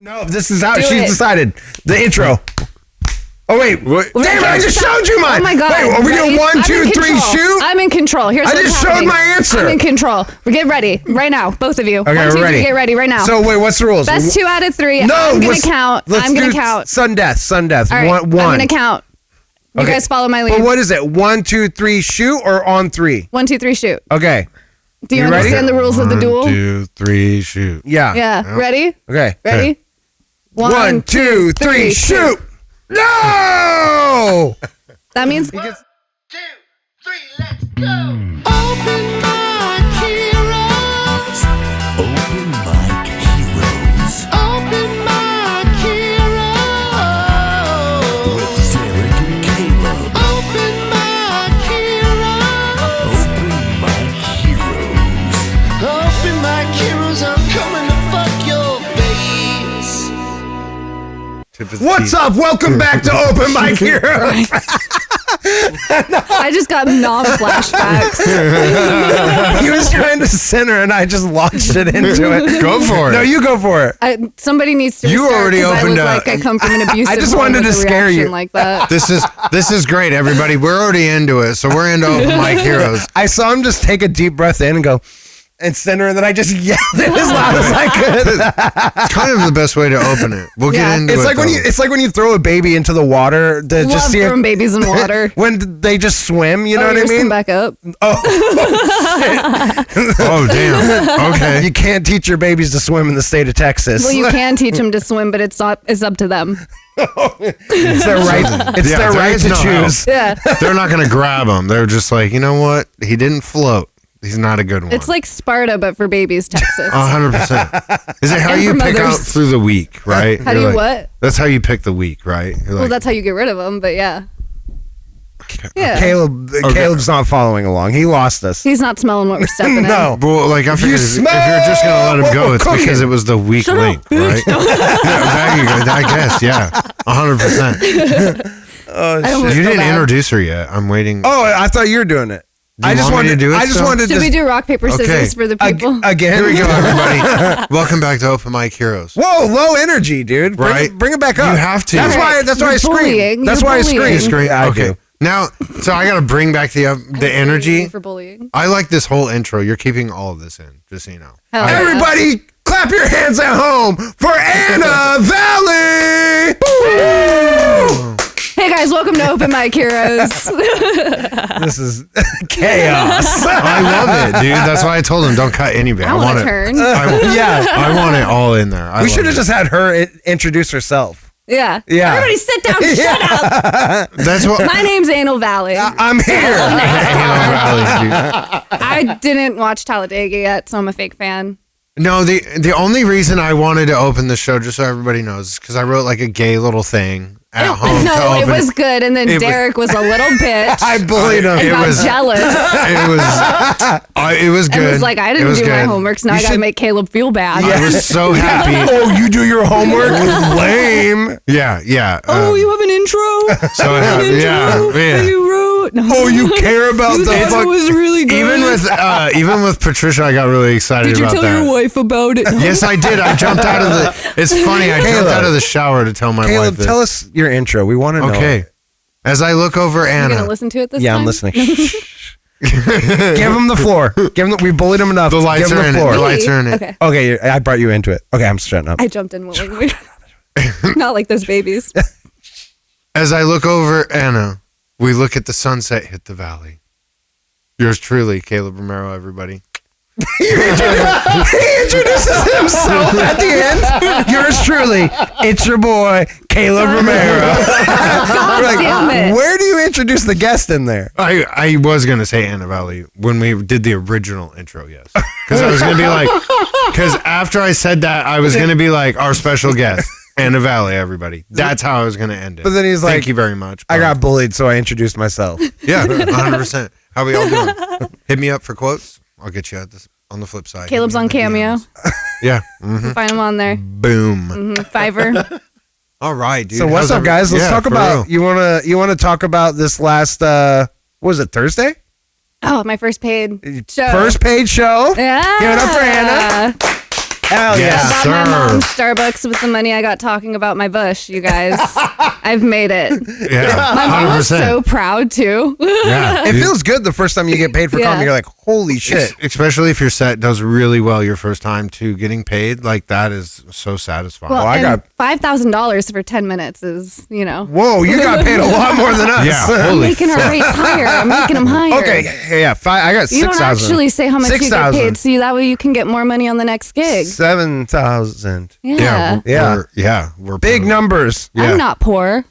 No, this is how she's decided. The intro. Oh, wait. Damn, I just showed you mine. Oh, my God. Wait, are we doing 1, 2, 3, shoot? I'm in control. Here's I just showed my answer. I'm in control. Get ready right now, both of you. Okay, 1, 2, we're ready. 3, get ready right now. So, wait, what's the rules? Best 2 out of 3. No, I'm going to count. I'm going to count. Sudden death. All right, I'm going to count. You guys follow my lead. But what is it? 1, 2, 3, shoot or on 3? 1, 2, 3, shoot. Okay. Do you understand the rules of the duel? 1, 2, 3, shoot. Yeah. Yeah. Ready? Okay. Ready? 1, 2, 3, shoot. No! That means... 1, 2, 3, let's go! Open mic heroes. Open mic heroes. Open mic heroes. With Derek and Caleb. Open mic heroes. Open mic heroes. Open mic heroes, I'm coming to fuck your face. What's up? Welcome back to Open Mic Heroes. I just got flashbacks. He was trying to center and I just launched it into it. Go for it. No, you go for it. Somebody needs to You restart, already 'cause opened I look up. like I come from an abusive I just home wanted with to a scare reaction you. like that. This is great, everybody. We're already into it, so we're into Open Mic Heroes. I saw him just take a deep breath in and go, and center, and then I just yelled it as loud as I could. It's kind of the best way to open it. We'll get into It's it. like when though. it's like when you throw a baby into the water to Love just see throwing babies in water. when they just swim. You know what I yours mean? Come back up. Oh damn. Okay. You can't teach your babies to swim in the state of Texas. Well, you can teach them to swim, but it's up to them. It's their right. It's Yeah, their there right is to no choose. Yeah. They're not gonna grab him. They're just like, you know what? He didn't float. He's not a good one. It's like Sparta, but for babies, Texas. 100%. Is it how And you for pick out mothers. through the week, right? How do You're you like- what? That's how you pick the week, right? You're Well, like, that's how you get rid of them, but yeah. Yeah. Caleb's not following along. He lost us. He's not smelling what we're stepping in. No. well, like I figured if you're smell just gonna let him go, what it's we're because cooking. it was the weak link, right? Yeah, there you go. I guess, yeah, 100%. Oh, I almost You feel didn't bad. introduce her yet. I'm waiting. Oh, I thought you were doing it. Do you I just want me wanted to do it I just still? wanted Should to. we do rock, paper, scissors Okay. for the people? Again? Here we go, everybody. Welcome back to Open Mic Heroes. Whoa, low energy, dude. Right. Bring it back up. You have to. That's why. That's why I You're scream. bullying. That's You're why I bullying. scream. You scream? Yeah, I Okay. do. Now, so I gotta bring back the energy. For bullying. I like this whole intro. You're keeping all of this in, just so you know. Hell yeah. Everybody, clap your hands at home for Anna Valley. Woo! Hey guys, welcome to Open Mic Heroes. This is chaos. I love it, dude. That's why I told him don't cut any bit. I want want a it. turn. Yeah. I want it all in there. We should have just had her introduce herself. Yeah. Yeah. Everybody sit down. Shut up. That's what. My name's Anal Valley. I'm here. I didn't watch Talladega yet, so I'm a fake fan. No, the only reason I wanted to open the show, just so everybody knows, is because I wrote like a gay little thing at home. No, to it open. was good, and then It was- Derek was a little bitch. I bullied him. and it got was- jealous. It was good. And was like, I It didn't was do my good. homework, so now You I gotta should- make Caleb feel bad. I was so happy. Oh, you do your homework? Lame. Yeah. Oh, you have an intro? So yeah. that you wrote? No. Oh, you care about the fuck. was really good. Even with Patricia, I got really excited Did you about tell that. your wife about it? Yes, I did. I jumped out of the. It's funny. I jumped out of the shower to tell my Caleb, wife this. tell us your intro. We want to know. Okay. As I look over You're Anna, gonna listen to it this Yeah, time? I'm listening. Give him the floor. We bullied him enough. the lights Give him are in the it. floor. The lights are in it. Okay. Okay, I brought you into it. Okay, I'm shutting up. I jumped in willingly. Not like those babies. As I look over Anna, we look at the sunset hit the valley. Yours truly, Caleb Romero, everybody. He introduces himself at the end. Yours truly, it's your boy, Caleb Romero. God We're like, damn it. where do you introduce the guest in there? I was going to say Anna Valley when we did the original intro, yes. Because I was going to be like, because after I said that, I was going to be like, our special guest, Anna Valley, everybody. That's how I was going to end it. But then he's like, thank you very much. I got bullied, so I introduced myself. Yeah, 100%. How we all doing? Hit me up for quotes. I'll get you at this, on the flip side. Caleb's on Cameo. Yeah. Find him on there. Boom. Fiverr. All right, dude. So what's How's up, guys? Let's Yeah, talk for about. real. You want to talk about this last? What was it, Thursday? Oh, my first paid show. First paid show. Yeah. Give it up for Anna. Hell I yeah. bought my mom Starbucks with the money I got talking about my bush, you guys. I've made it. Yeah, My mom was 100%. so proud too. Yeah, It feels good the first time you get paid for Yeah. comedy. You're like, holy shit. Especially if your set does really well your first time too. Getting paid like that is so satisfying. Well, I and got- $5,000 for 10 minutes is, Whoa, you got paid a lot more than us. Yeah, I'm holy making our rates higher. I'm making them higher. Okay, yeah. I got 6,000. You don't actually say how much you get 6,000. paid, so that way you can get more money on the next gig. 7,000. Yeah. We're Big numbers. Yeah. I'm not poor.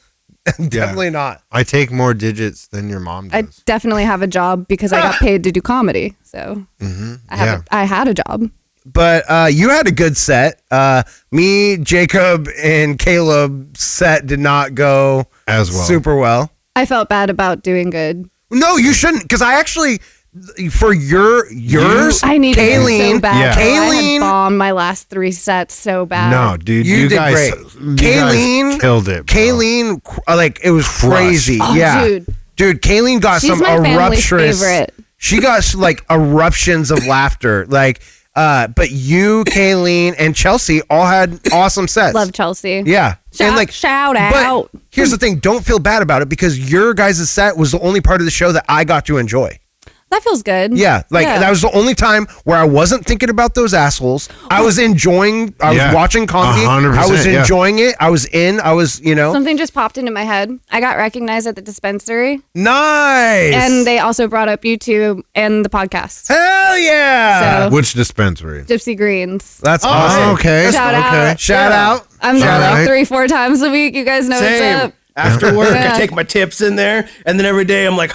Definitely not. I take more digits than your mom I does. definitely have a job because I got paid to do comedy. So I had a job. But you had a good set. Me, Jacob, and Caleb's set did not go As well. super well. I felt bad about doing good. No, you shouldn't, because I actually, for yours, I needed it Kayleen, so bad. Yeah. though. I Kayleen- had bombed my last 3 sets so bad. No, dude, You you did guys, great. you Kayleen guys killed it. Bro. Kayleen, like, it was crazy. Oh, yeah. dude. Kayleen got She's some my family's eruptions. favorite. She got like eruptions of laughter. Like, but you, Kayleen, and Chelsea all had awesome sets. Love Chelsea. Yeah. Shout out. But here's the thing, don't feel bad about it because your guys' set was the only part of the show that I got to enjoy. That feels good. Yeah, that was the only time where I wasn't thinking about those assholes. I was enjoying, I was watching comedy. 100%, I was yeah. enjoying it. I was, Something just popped into my head. I got recognized at the dispensary, nice. and they also brought up YouTube and the podcast. Hell yeah. So Which dispensary? Gypsy Greens. That's awesome. Oh, okay. Shout out. Shout out. I'm there Alright. like 3-4 times a week. You guys know what's Same. up. After work, Yeah. I take my tips in there, and then every day I'm like,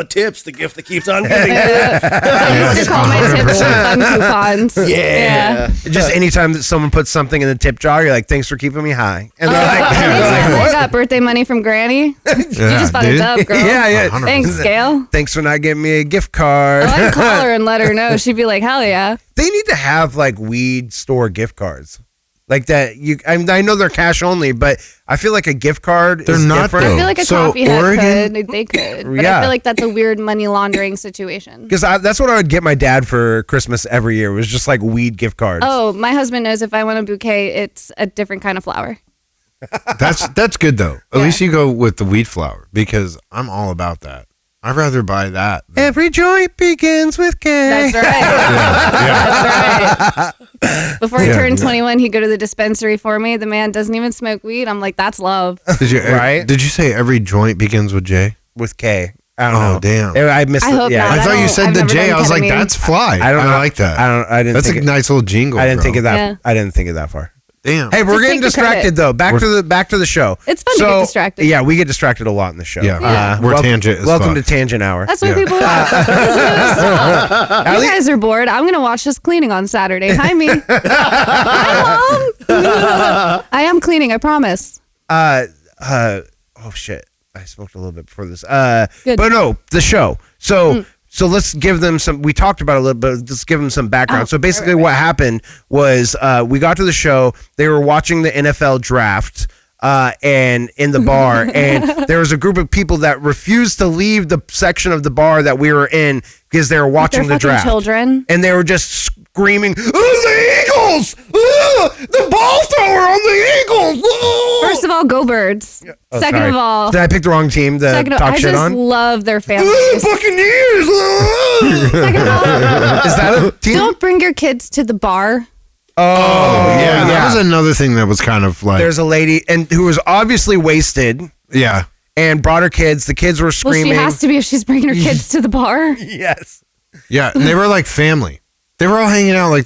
tips, the gift that keeps on giving. I used to call my tips fun coupons. Yeah. Just anytime that someone puts something in the tip jar, you're like, thanks for keeping me high. And they're I like, got birthday money from Granny. You just bought a dude. dub, girl. yeah. 100%. Thanks, Gail. Thanks for not giving me a gift card. Oh, I'd call her and let her know. She'd be like, hell yeah. They need to have like weed store gift cards. Like that, I know they're cash only, but I feel like a gift card They're is not, different. though. I feel like a So, coffee hut Oregon- could. They could. But Yeah. I feel like that's a weird money laundering situation. Because that's what I would get my dad for Christmas every year. Was just like weed gift cards. Oh, my husband knows if I want a bouquet, it's a different kind of flower. That's good though. At least you go with the wheat flour because I'm all about that. I'd rather buy that. than- Every joint begins with K. That's right. That's right. Before he Yeah. turned 21, he'd go to the dispensary for me. The man doesn't even smoke weed. I'm like, that's love. Did you Right? Did you say every joint begins with J? With K. I don't Oh, know. damn. I missed I it. hope Yeah. not. I thought you don't- said I've the never J. done I was like, ketamine. that's fly. I don't know. like that. I didn't That's think a it- nice little jingle. I didn't think of that. Yeah. I didn't think of that far. Damn. Hey, we're Just getting take the credit. distracted though. Back to the show. It's fun to get distracted. Yeah, we get distracted a lot in the show. Yeah. We're tangent as Welcome fuck. to Tangent Hour. That's what Yeah. people want. You guys are bored. I'm going to watch this cleaning on Saturday. Hi, me. Hi, Mom. I am cleaning, I promise. Oh shit! I smoked a little bit before this. Good. But no, the show. So let's give them some. We talked about it a little bit. Let's give them some background. Oh, So basically, right. what happened was we got to the show. They were watching the NFL draft. And in the bar, and there was a group of people that refused to leave the section of the bar that we were in because they were watching They're the fucking draft. children. And they were just screaming, "Oh, the Eagles! The ball thrower on the Eagles!" Oh! First of all, go Birds. Oh, Second sorry. of all, Did I pick the wrong team to second of, talk I shit just on? love their Ooh, families. Buccaneers! Oh! Second of all, Is that a team? don't bring your kids to the bar. Yeah, that was another thing that was kind of like. There's a lady and who was obviously wasted yeah. and brought her kids. The kids were Well, screaming. she has to be if she's bringing her kids to the bar. Yes. Yeah, and they were like family. They were all hanging out like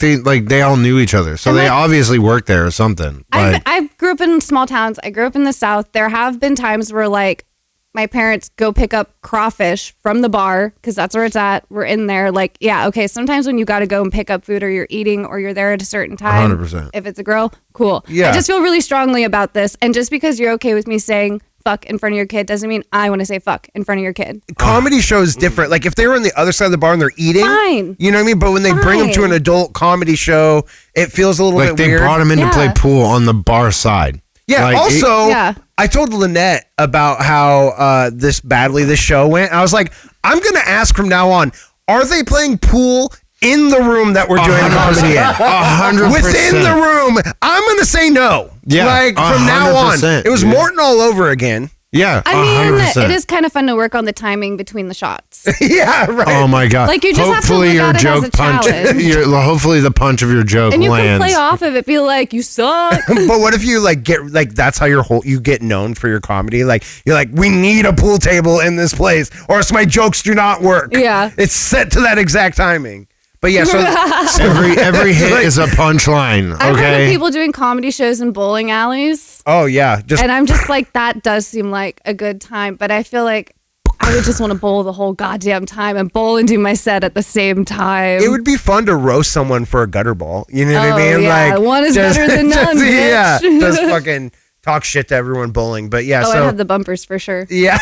they all knew each other. So And, they like, obviously worked there or something. Like, I grew up in small towns. I grew up in the South. There have been times where like my parents go pick up crawfish from the bar because that's where it's at. We're in there. Like, yeah, okay. Sometimes when you got to go and pick up food or you're eating or you're there at a certain time, 100%. if it's a girl, cool. Yeah. I just feel really strongly about this. And just because you're okay with me saying fuck in front of your kid doesn't mean I want to say fuck in front of your kid. Comedy shows different. Like if they were on the other side of the bar and they're eating, Fine. you know what I mean? But when they bring them to Fine. an adult comedy show, it feels a little like bit they weird. brought him in to Yeah. play pool on the bar side. Yeah. Like, Also, Yeah. I told Lynette about how this show went. I was like, I'm gonna ask from now on: are they playing pool in the room that we're doing comedy in. 100%. Within the room, I'm going to say no. Yeah, Like, from now on. 100%, It was dude. Morton all over again. Yeah, I mean, 100%. it is kind of fun to work on the timing between the shots. Yeah, right. Oh my god! Like, you just have to hopefully look your at it as joke a punch. challenge. Hopefully the punch of your joke And you can lands. play off of it, be like, you suck. But what if you like get like that's how you get known for your comedy? Like you're like, we need a pool table in this place, or else my jokes do not work. Yeah. It's set to that exact timing. But yeah, so Every hit is a punchline. I've heard of Okay. people doing comedy shows in bowling alleys, oh yeah, just and I'm just like, that does seem like a good time, but I feel like I would just want to bowl the whole goddamn time and bowl and do my set at the same time. it would be fun to roast someone for a gutter ball. You know what I mean? Yeah, Like one is better than none, bitch. Yeah, just fucking talk shit to everyone bowling. But yeah, Oh, so I have the bumpers for sure. yeah.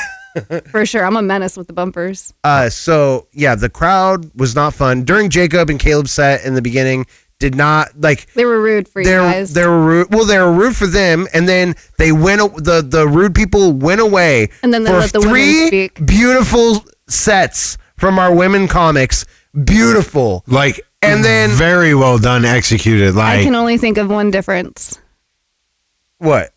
For sure. I'm a menace with the bumpers. So yeah, the crowd was not fun during Jacob and Caleb's set in the beginning. Did not like They were rude for you guys. they were rude. Well, they were rude for them, and then they went. The rude people went away. And then they for let the women three speak. beautiful sets from our women comics. Beautiful. Like, And then- very well done, executed. I Like, can only think of one difference. What?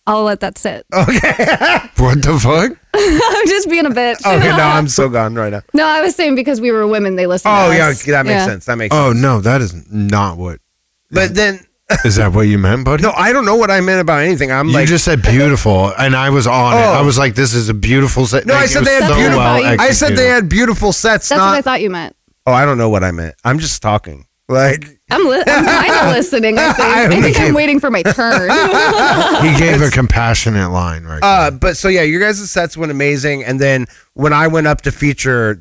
I'll let that sit. what the fuck? I'm just being a bitch. Okay, no, I'm so gone right now. No, I was saying because we were women, they listened Oh to yeah, us. that makes sense. That makes Oh sense. no, that is not what. But then, Is that what you meant, buddy? no, I don't know what I meant about anything. I'm You like, just said beautiful, and I was on it. Oh. I was like, "This is a beautiful set." No, I Like, said it they was had so beautiful. well I said they executed. had beautiful sets. That's not, what I thought you meant. Oh, I don't know what I meant. I'm just talking. Like I'm kind of listening, I think. I think I'm waiting for my turn. He gave a compassionate line, right? there. But so yeah, your guys' sets went amazing, and then when I went up to feature,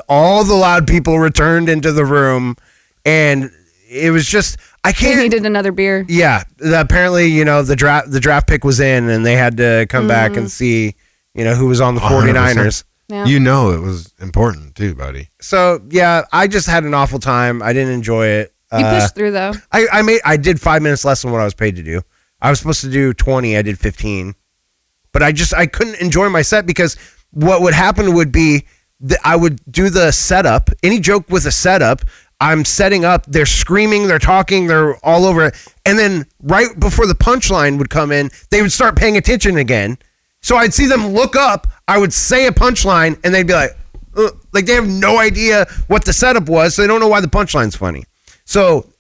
all the loud people returned into the room, and it was just I He can't. needed another beer. Yeah, apparently the draft pick was in, and they had to come back and see who was on the 49ers. Yeah. You know it was important too, buddy. So yeah, I just had an awful time. I didn't enjoy it. You pushed through though. I did 5 minutes less than what I was paid to do. I was supposed to do 20. I did 15, but I couldn't enjoy my set because what would happen would be that I would do the setup. Any joke with a setup, I'm setting up. They're screaming, they're talking, they're all over it, and then right before the punchline would come in, they would start paying attention again. So I'd see them look up. I would say a punchline, and they'd be like they have no idea what the setup was, so they don't know why the punchline's funny. So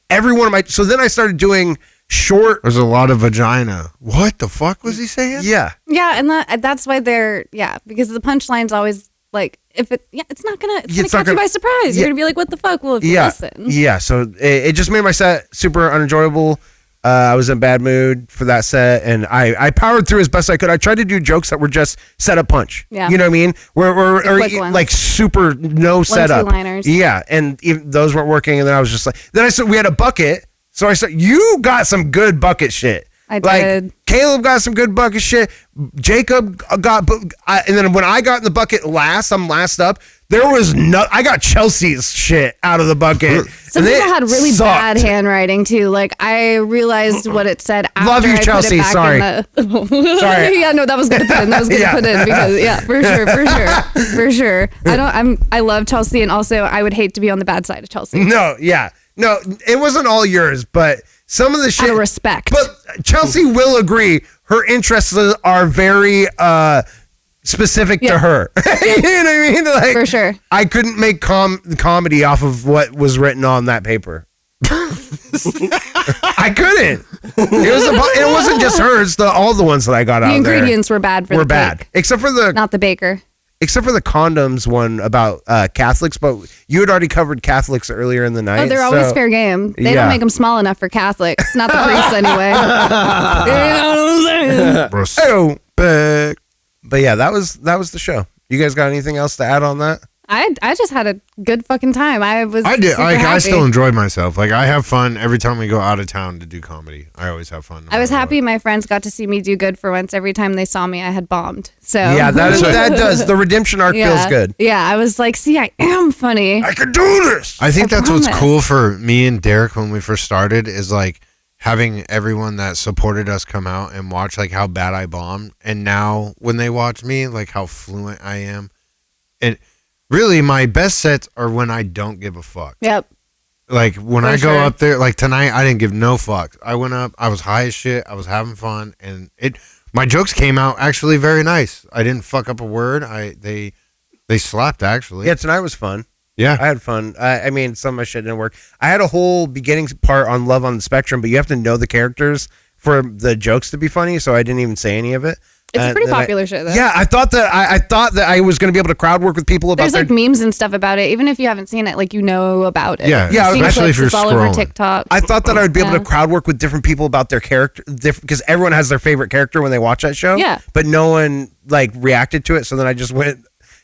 so then I started doing short. There's a lot of vagina. What the fuck was he saying? Yeah. Yeah, and that's why because the punchline's always like it's not gonna It's not catch you gonna- by surprise. yeah. You're gonna be like, what the fuck? Well, if you Yeah. listen. Yeah. So it just made my set super unenjoyable. I was in a bad mood for that set, and I powered through as best I could. I tried to do jokes that were just set up punch. Yeah. You know what I mean? Or quick ones. like super no setup. One-two-liners. Yeah. And even those weren't working. And then I was just like, then I said, we had a bucket. So I said, you got some good bucket shit. I Like, did. Caleb got some good bucket shit. Jacob got, and then when I got in the bucket last, I'm last up. There was I got Chelsea's shit out of the bucket. Some and people it had really sucked. bad handwriting too. Like I realized what it said after Love you, I Chelsea. put it back Sorry. in the Sorry. Yeah, no, that was gonna put in. That was gonna Yeah. put in because for sure. I love Chelsea, and also I would hate to be on the bad side of Chelsea. No, yeah. No, it wasn't all yours, but some of the shit. Out of respect. But Chelsea will agree her interests are very specific to Yeah. her. You know what I mean? Like, For sure. I couldn't make comedy off of what was written on that paper. I couldn't. It wasn't just hers. All the ones that I got The out there ingredients were bad for were the bad, cake, except for the not the baker. condoms one about Catholics. But you had already covered Catholics earlier in the night. Oh, they're always so- fair game. They yeah. don't make them small enough for Catholics, not the priests anyway. You know what I'm saying? Oh, Respect. but yeah, that was the show. You guys got anything else to add on that? I just had a good fucking time. I was. I did. super I happy. still enjoyed myself. Like I have fun every time we go out of town to do comedy. I always have fun. no I was matter happy what. my friends got to see me do good for once. Every time they saw me, I had bombed. So Yeah, that does. The redemption arc yeah. feels good. Yeah, I was like, see, I am funny. I can do this. I think I that's what's promise. cool for me and Derek when we first started is like having everyone that supported us come out and watch like how bad I bombed, and now when they watch me, like how fluent I am, and really my best sets are when I don't give a fuck. Yep. Like when For I go sure. up there, like tonight, I didn't give no fucks. I went up, I was high as shit, I was having fun, and my jokes came out actually very nice. I didn't fuck up a word. They slapped actually. Yeah, tonight was fun. Yeah. I had fun. I mean, some of my shit didn't work. I had a whole beginning part on Love on the Spectrum, but you have to know the characters for the jokes to be funny, so I didn't even say any of it. It's a pretty then popular show, though. Yeah, I thought that I was going to be able to crowd work with people about There's their. like memes and stuff about it. Even if you haven't seen it, like you know about it. Yeah, Yeah, You've seen especially if clips, you're it's all over scrolling. TikTok. I thought that I would be able Yeah. to crowd work with different people about their character, because everyone has their favorite character when they watch that show. Yeah. But no one like reacted to it, so then I just went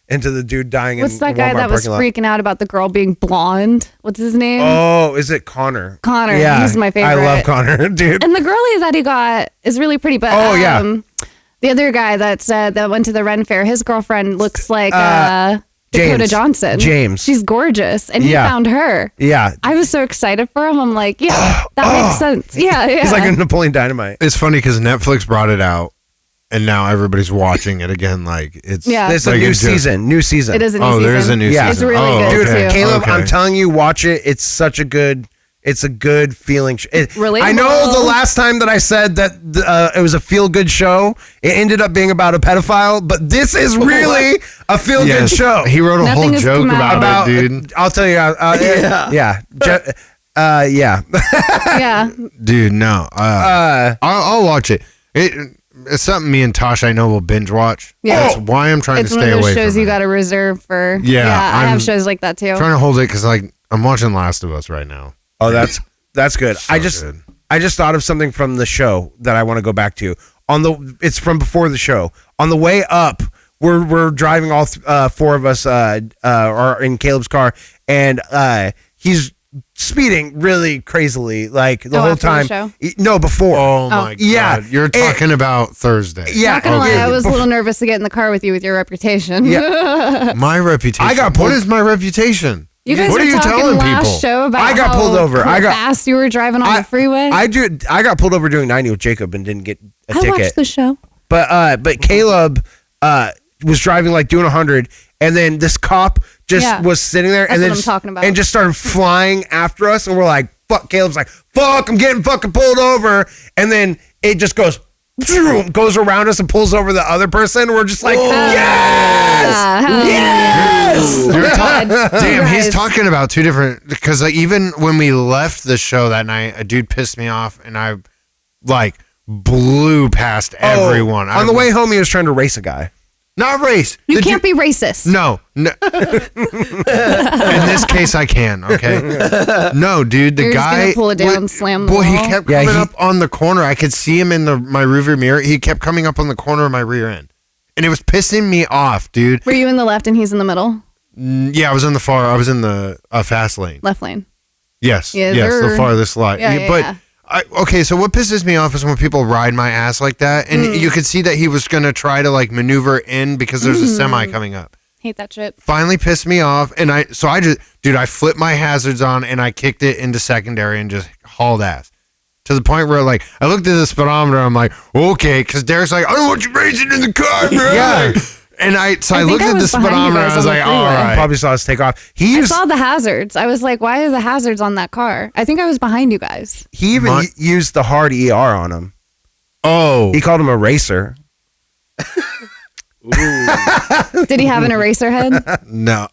into the dude dying. What's in that the guy Walmart that was parking lot. freaking out about the girl being blonde? What's his name? Oh, is it Connor? Connor. Yeah, He's my favorite. I love Connor, dude. And the girlie that he got is really pretty. But Oh, yeah. the other guy that went to the Ren Fair, his girlfriend looks like Dakota James. Johnson. James. She's gorgeous, and he Yeah. found her. Yeah, I was so excited for him. I'm like, yeah, that makes sense. Yeah, yeah. he's like a Napoleon Dynamite. It's funny because Netflix brought it out, and now everybody's watching it again. Like it's Yeah. It's a like new it just- season. New season. It is a new Oh, season. there is a new Yeah. It's season. really Oh, good Dude, okay. too. Caleb, Okay. I'm telling you, watch it. It's such a good. It's a good feeling. Relatable. I know the last time that I said that it was a feel good show, it ended up being about a pedophile. But this is really a feel good Yes. show. He wrote a Nothing whole has joke come out about it, dude. I'll tell you. Yeah. Yeah. Yeah. Dude, no. I'll watch it. It's something me and Tosh I know will binge watch. Yeah. That's why I'm trying It's to one stay of away those shows from you it. got to reserve for. Yeah, I I'm have shows like that too. Trying to hold it because like I'm watching Last of Us right now. Oh, that's good. So good. I just thought of something from the show that I want to go back to. It's from before the show. On the way up, we're driving all four of us are in Caleb's car, and he's speeding really crazily, like the whole after the time. show? No, before. Oh my god! Yeah. You're talking about Thursday. Yeah, Not gonna lie, okay. I was a little nervous to get in the car with you with your reputation. Yeah. My reputation. I got pulled- What is my reputation? You guys what were are you talking telling last people? show about I got how pulled over. I got- fast you were driving on the freeway. I got pulled over doing 90 with Jacob and didn't get a I ticket. watched the show. But Caleb was driving like doing 100, and then this cop just Yeah. was sitting there, That's and then what I'm talking about. and just started flying after us, and we're like, "Fuck!" Caleb's like, "Fuck! I'm getting fucking pulled over," and then it just goes around us and pulls over the other person. We're just like, "Yes, yes!" You're God, Damn, you he's guys. talking about two different. Because like, even when we left the show that night, a dude pissed me off, and I like blew past everyone. On the way home, he was trying to race a guy. not race. You The can't be racist. No. In this case, I can. Okay. No, dude. The You're just guy gonna pull it down and slam the Boy, he wall? kept Yeah, coming he- up on the corner. I could see him in my rearview mirror. He kept coming up on the corner of my rear end, and it was pissing me off, dude. Were you in the left and he's in the middle? Yeah, I was in the fast lane. Left lane. Yes, Yeah, yes, the they're- farthest line. Yeah, yeah, but yeah. okay, so what pisses me off is when people ride my ass like that, and you could see that he was gonna try to like maneuver in because there's a semi coming up. Hate that shit. Finally pissed me off, and I flipped my hazards on and I kicked it into secondary and just hauled ass to the point where like I looked at the speedometer. I'm like, okay, because Derek's like, I don't want you racing in the car, man. Yeah. And I think looked I at the was behind you speedometer. guys I was on the like, all freeway. right. Probably saw us take off. I saw the hazards. I was like, why are the hazards on that car? I think I was behind you guys. He even My- used the hard ER on him. Oh, He called him a racer. Did he have an eraser head? no.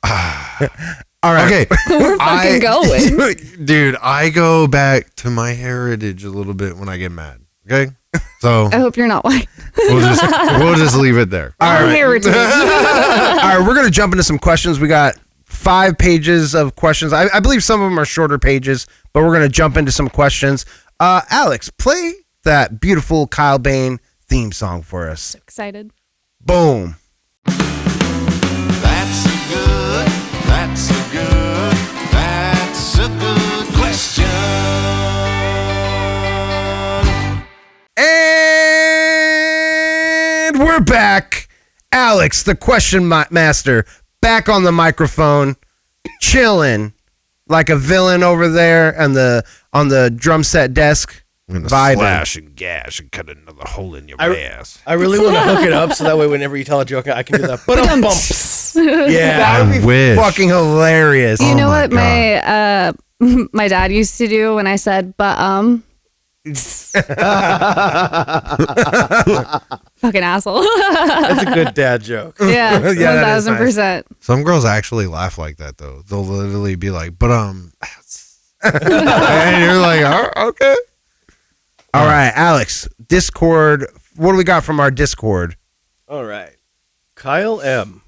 All right. Okay. We're fucking going. Dude, I go back to my heritage a little bit when I get mad. Okay? So I hope you're not white. we'll just leave it there. Our heritage. All right, we're gonna jump into some questions. We got 5 pages of questions. I believe some of them are shorter pages, but we're gonna jump into some questions. Alex, play that beautiful Kyle Bain theme song for us. Excited. Boom. That's a good, that's a good, that's a good question. And we're back. Alex, the question master, back on the microphone, chilling like a villain over there on the drum set desk. I'm gonna Vibing. slash and gash and cut another hole in your ass. I really want to hook it up so that way whenever you tell a joke, I can do that. But Yeah. That would be wish. fucking hilarious. You know my what my my dad used to do when I said fucking asshole. That's a good dad joke. Yeah, Yeah, that is 1000%. Some girls actually laugh like that though. They'll literally be like, but and you're like, oh, okay. All right, Alex, Discord. What do we got from our Discord? All right. Kyle M.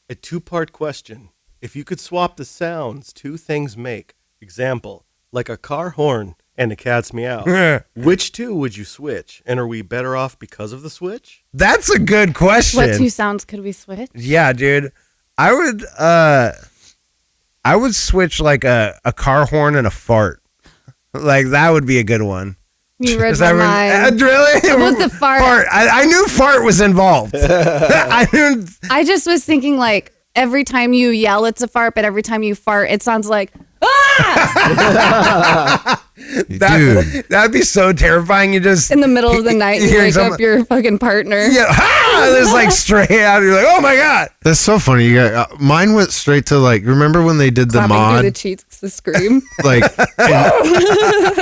A 2-part question. If you could swap the sounds two things make, example, like a car horn and a cat's meow, which two would you switch? And are we better off because of the switch? That's a good question. What two sounds could we switch? Yeah, dude. I would switch like a car horn and a fart. Like that would be a good one. You read Is my that mind. really? With the fart. I knew fart was involved. I knew. I just was thinking like every time you yell, it's a fart, but every time you fart, it sounds like Dude, That'd be so terrifying. You just in the middle of the night, you hearing wake up your fucking partner. Yeah, it's like straight out. You're like, oh my god. that's so funny. You got mine went straight to like. Remember when they did the Clapping through the mod? cheeks, the scream. Like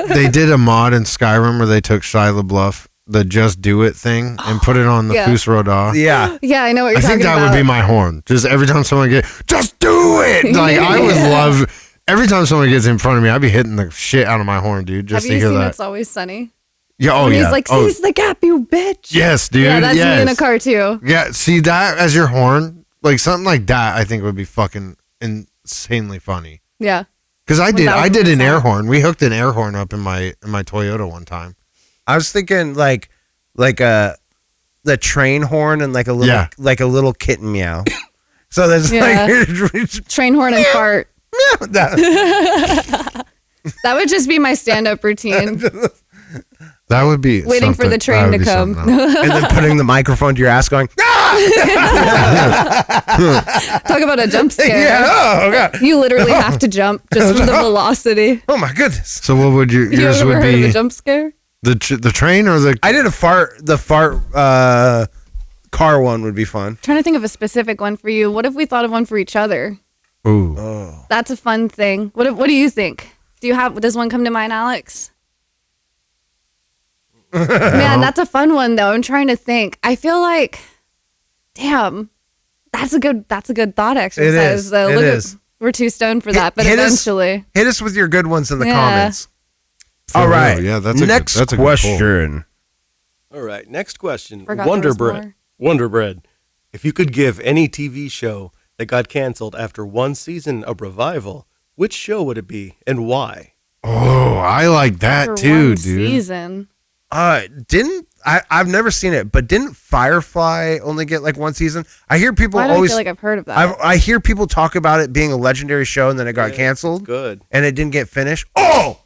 they did a mod in Skyrim where they took Shia LaBeouf, the "Just Do It" thing, and put it on the Yeah. Fus Roda. Yeah. Yeah, I know what you're I talking think that about. would be my horn. Just every time someone just do it. Like I would love. Every time someone gets in front of me, I'd be hitting the shit out of my horn, dude, just Have to you hear seen that. It's Always Sunny? Yeah, oh When yeah. he's like, oh, seize the gap, you bitch. yes, dude. Yeah, that's yes. me in a car too. Yeah, see that as your horn, like something like that, I think would be fucking insanely funny. Yeah. Because I did an 1000%. air horn. We hooked an air horn up in my Toyota one time. I was thinking like the train horn and like a little kitten meow. So there's Yeah. like Train horn and fart. that, That would just be my stand-up routine. That would be Waiting for the something- train that would to be come. something else. and then putting the microphone to your ass, going, Talk about a jump scare. yeah, oh god, You literally have to jump just from the velocity. oh my goodness. So what would You yours ever would heard of be? a jump scare? The train or the? I did the fart car one would be fun. Trying to think of a specific one for you. What if we thought of one for each other? Ooh. That's a fun thing. What do you think? Does one come to mind, Alex? Man, that's a fun one though. I'm trying to think. I feel like, damn, that's a good thought exercise. is. Though. It Look at- is. we're too stoned for that, but Hit us- eventually. Hit us with your good ones in the Yeah. comments. For All real, right. yeah, that's a next good, that's a good pull. question. All right, next question. Forgot there was more. Wonder Bread. If you could give any TV show that got canceled after one season a revival, which show would it be and why? Oh, I like that For too, one dude. season. I've never seen it, but didn't Firefly only get like one season? I hear people Why do always I feel like I've heard of that? I hear people talk about it being a legendary show and then it got canceled. Good. And it didn't get finished. Oh,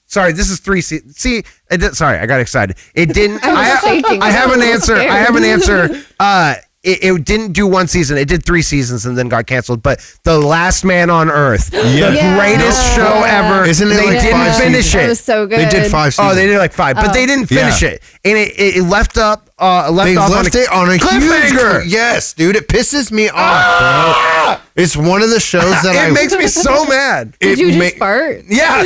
sorry. This is 3 seasons. See, sorry, I got excited. It didn't. I was shaking. I have I an was answer. scared. I have an answer. It didn't do one season. It did 3 seasons and then got canceled. But The Last Man on Earth, the Yeah. greatest show ever. Isn't it they like didn't 5 finish seasons? That it. was so good. They did 5 seasons. Oh, they did like 5, but they didn't finish Yeah. it, and it left up. They left it on a cliffhanger. huge. Yes, dude, it pisses me off, bro. It's one of the shows that It makes me so mad. Did you just fart? Yeah.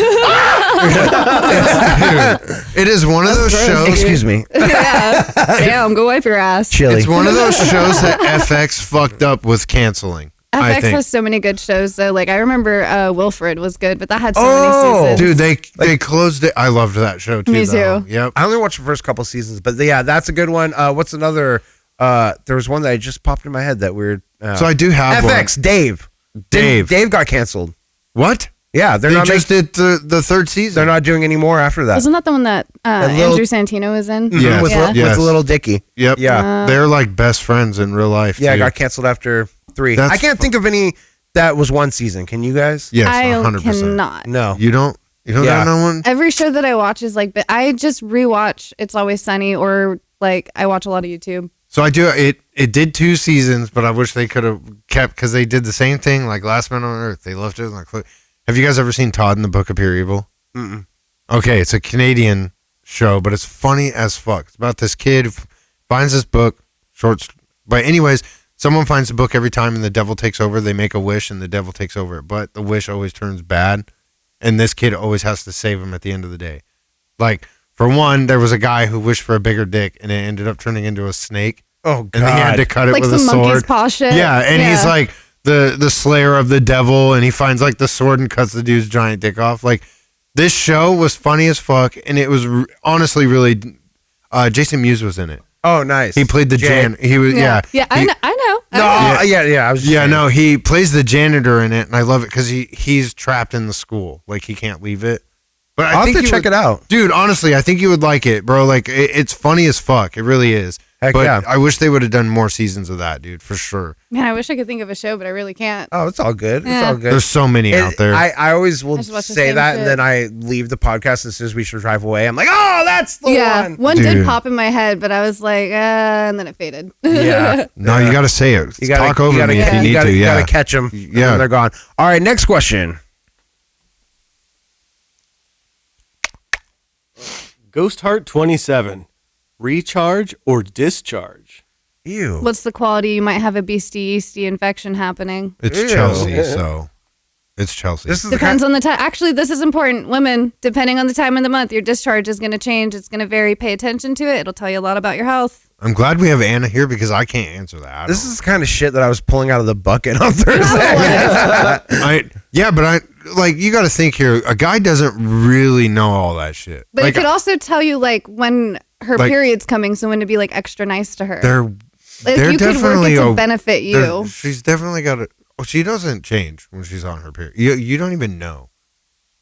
It is one of those shows. Excuse me. Yeah. Damn, go wipe your ass. Chili. It's one of those shows that FX fucked up with canceling. I FX think. has so many good shows though. Like I remember Wilfred was good, but that had so Oh. many seasons. Dude, they closed it. I loved that show too. Me though. too. Yep. I only watched the first couple seasons, but yeah, that's a good one. What's another? There was one that I just popped in my head that weird. So I do have FX. Dave. Dave got canceled. What? Yeah, they're They not. just did the third season. They're not doing any more after that. Wasn't that the one that little- Andrew Santino was in? Yeah. with, Yeah. Yes. with little Dicky. Yep. Yeah. They're like best friends in real life. Yeah, it too. got canceled after 3. That's I can't think of any that was one season. Can you guys? Yes, I 100%. cannot. No. You don't Yeah. got no one? Every show that I watch is like, but I just rewatch It's Always Sunny or like I watch a lot of YouTube. So I do it did 2 seasons, but I wish they could have kept because they did the same thing like Last Man on Earth. They left it like. Have you guys ever seen Todd and the Book of Pure Evil? Mm-mm. Okay, it's a Canadian show, but it's funny as fuck. It's about this kid finds this book, shorts. But anyways, someone finds a book every time and the devil takes over, they make a wish and the devil takes over it. But the wish always turns bad. And this kid always has to save him at the end of the day. Like, for one, there was a guy who wished for a bigger dick and it ended up turning into a snake. Oh, God. And he had to cut it Like with a some monkey's sword. paw shit. Yeah, and he's like the slayer of the devil, and he finds like the sword and cuts the dude's giant dick off. Like, this show was funny as fuck, and it was honestly really. Jason Mewes was in it. Oh, nice. He played the He was Yeah, I know. No, yeah. I was just saying. no. He plays the janitor in it, and I love it because he's trapped in the school, like he can't leave it. But I'll have to check it out, dude. Honestly, I think you would like it, bro. Like it's funny as fuck. It really is. Heck but yeah. I wish they would have done more seasons of that, dude, for sure. Man, I wish I could think of a show, but I really can't. Oh, it's all good. It's Yeah. all good. There's so many out there. I always will I just watch the say same that, shit. and then I leave the podcast as soon as we should drive away. I'm like, oh, that's the one. One Dude. did pop in my head, but I was like, and then it faded. Yeah. No, you got to say it. You gotta, Talk over gotta, me if you need gotta, to. You Yeah. gotta catch them. Yeah. When they're gone. All right, next question. Ghost Heart 27. Recharge or discharge? Ew. What's the quality? You might have a beastie yeasty infection happening. It's Ew. Chelsea, so it's Chelsea. This is the Depends kind, on the time. Actually, this is important. Women, depending on the time of the month, your discharge is going to change. It's going to vary. Pay attention to it. It'll tell you a lot about your health. I'm glad we have Anna here because I can't answer that. this is the kind of shit that I was pulling out of the bucket on Thursday. but like you got to think here. A guy doesn't really know all that shit. But like, it could also tell you like when her Like- period's coming, so when to be like extra nice to her. they're Like they're you could work definitely it to a- benefit you. She's definitely got a. Oh, she doesn't change when she's on her period. You don't even know.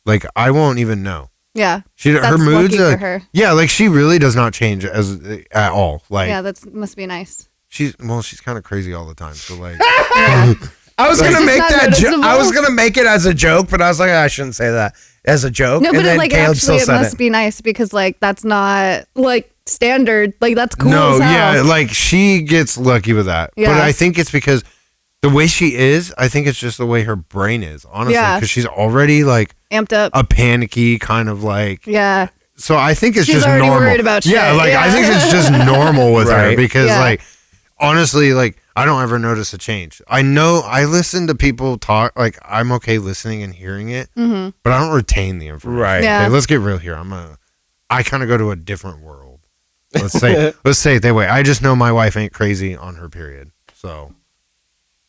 Like I won't even know. Yeah. Her That's moods lucky for are. her. Yeah, like she really does not change at all. Like Yeah, that must be nice. she's kind of crazy all the time. So like. I was Like- gonna make It's not that. noticeable. I was gonna make it as a joke, but I was like, I shouldn't say that as a joke. No, and but then it, like Caleb actually still it said must it. be nice because like that's not like standard. Like that's cool No, as hell. yeah, like she gets lucky with that. But Yeah. I think it's because the way she is, I think it's just the way her brain is, honestly, Yeah. because she's already like Amped up. a panicky kind of like. Yeah. So I think it's She's just already normal. worried about Yeah, shit. like I Yeah. think it's just normal with her Right. because Yeah. like honestly, like I don't ever notice a change. I know I listen to people talk, like I'm okay listening and hearing it, but I don't retain the information. Right. Yeah. Okay, let's get real here. I kind of go to a different world. Let's say it that way. I just know my wife ain't crazy on her period. So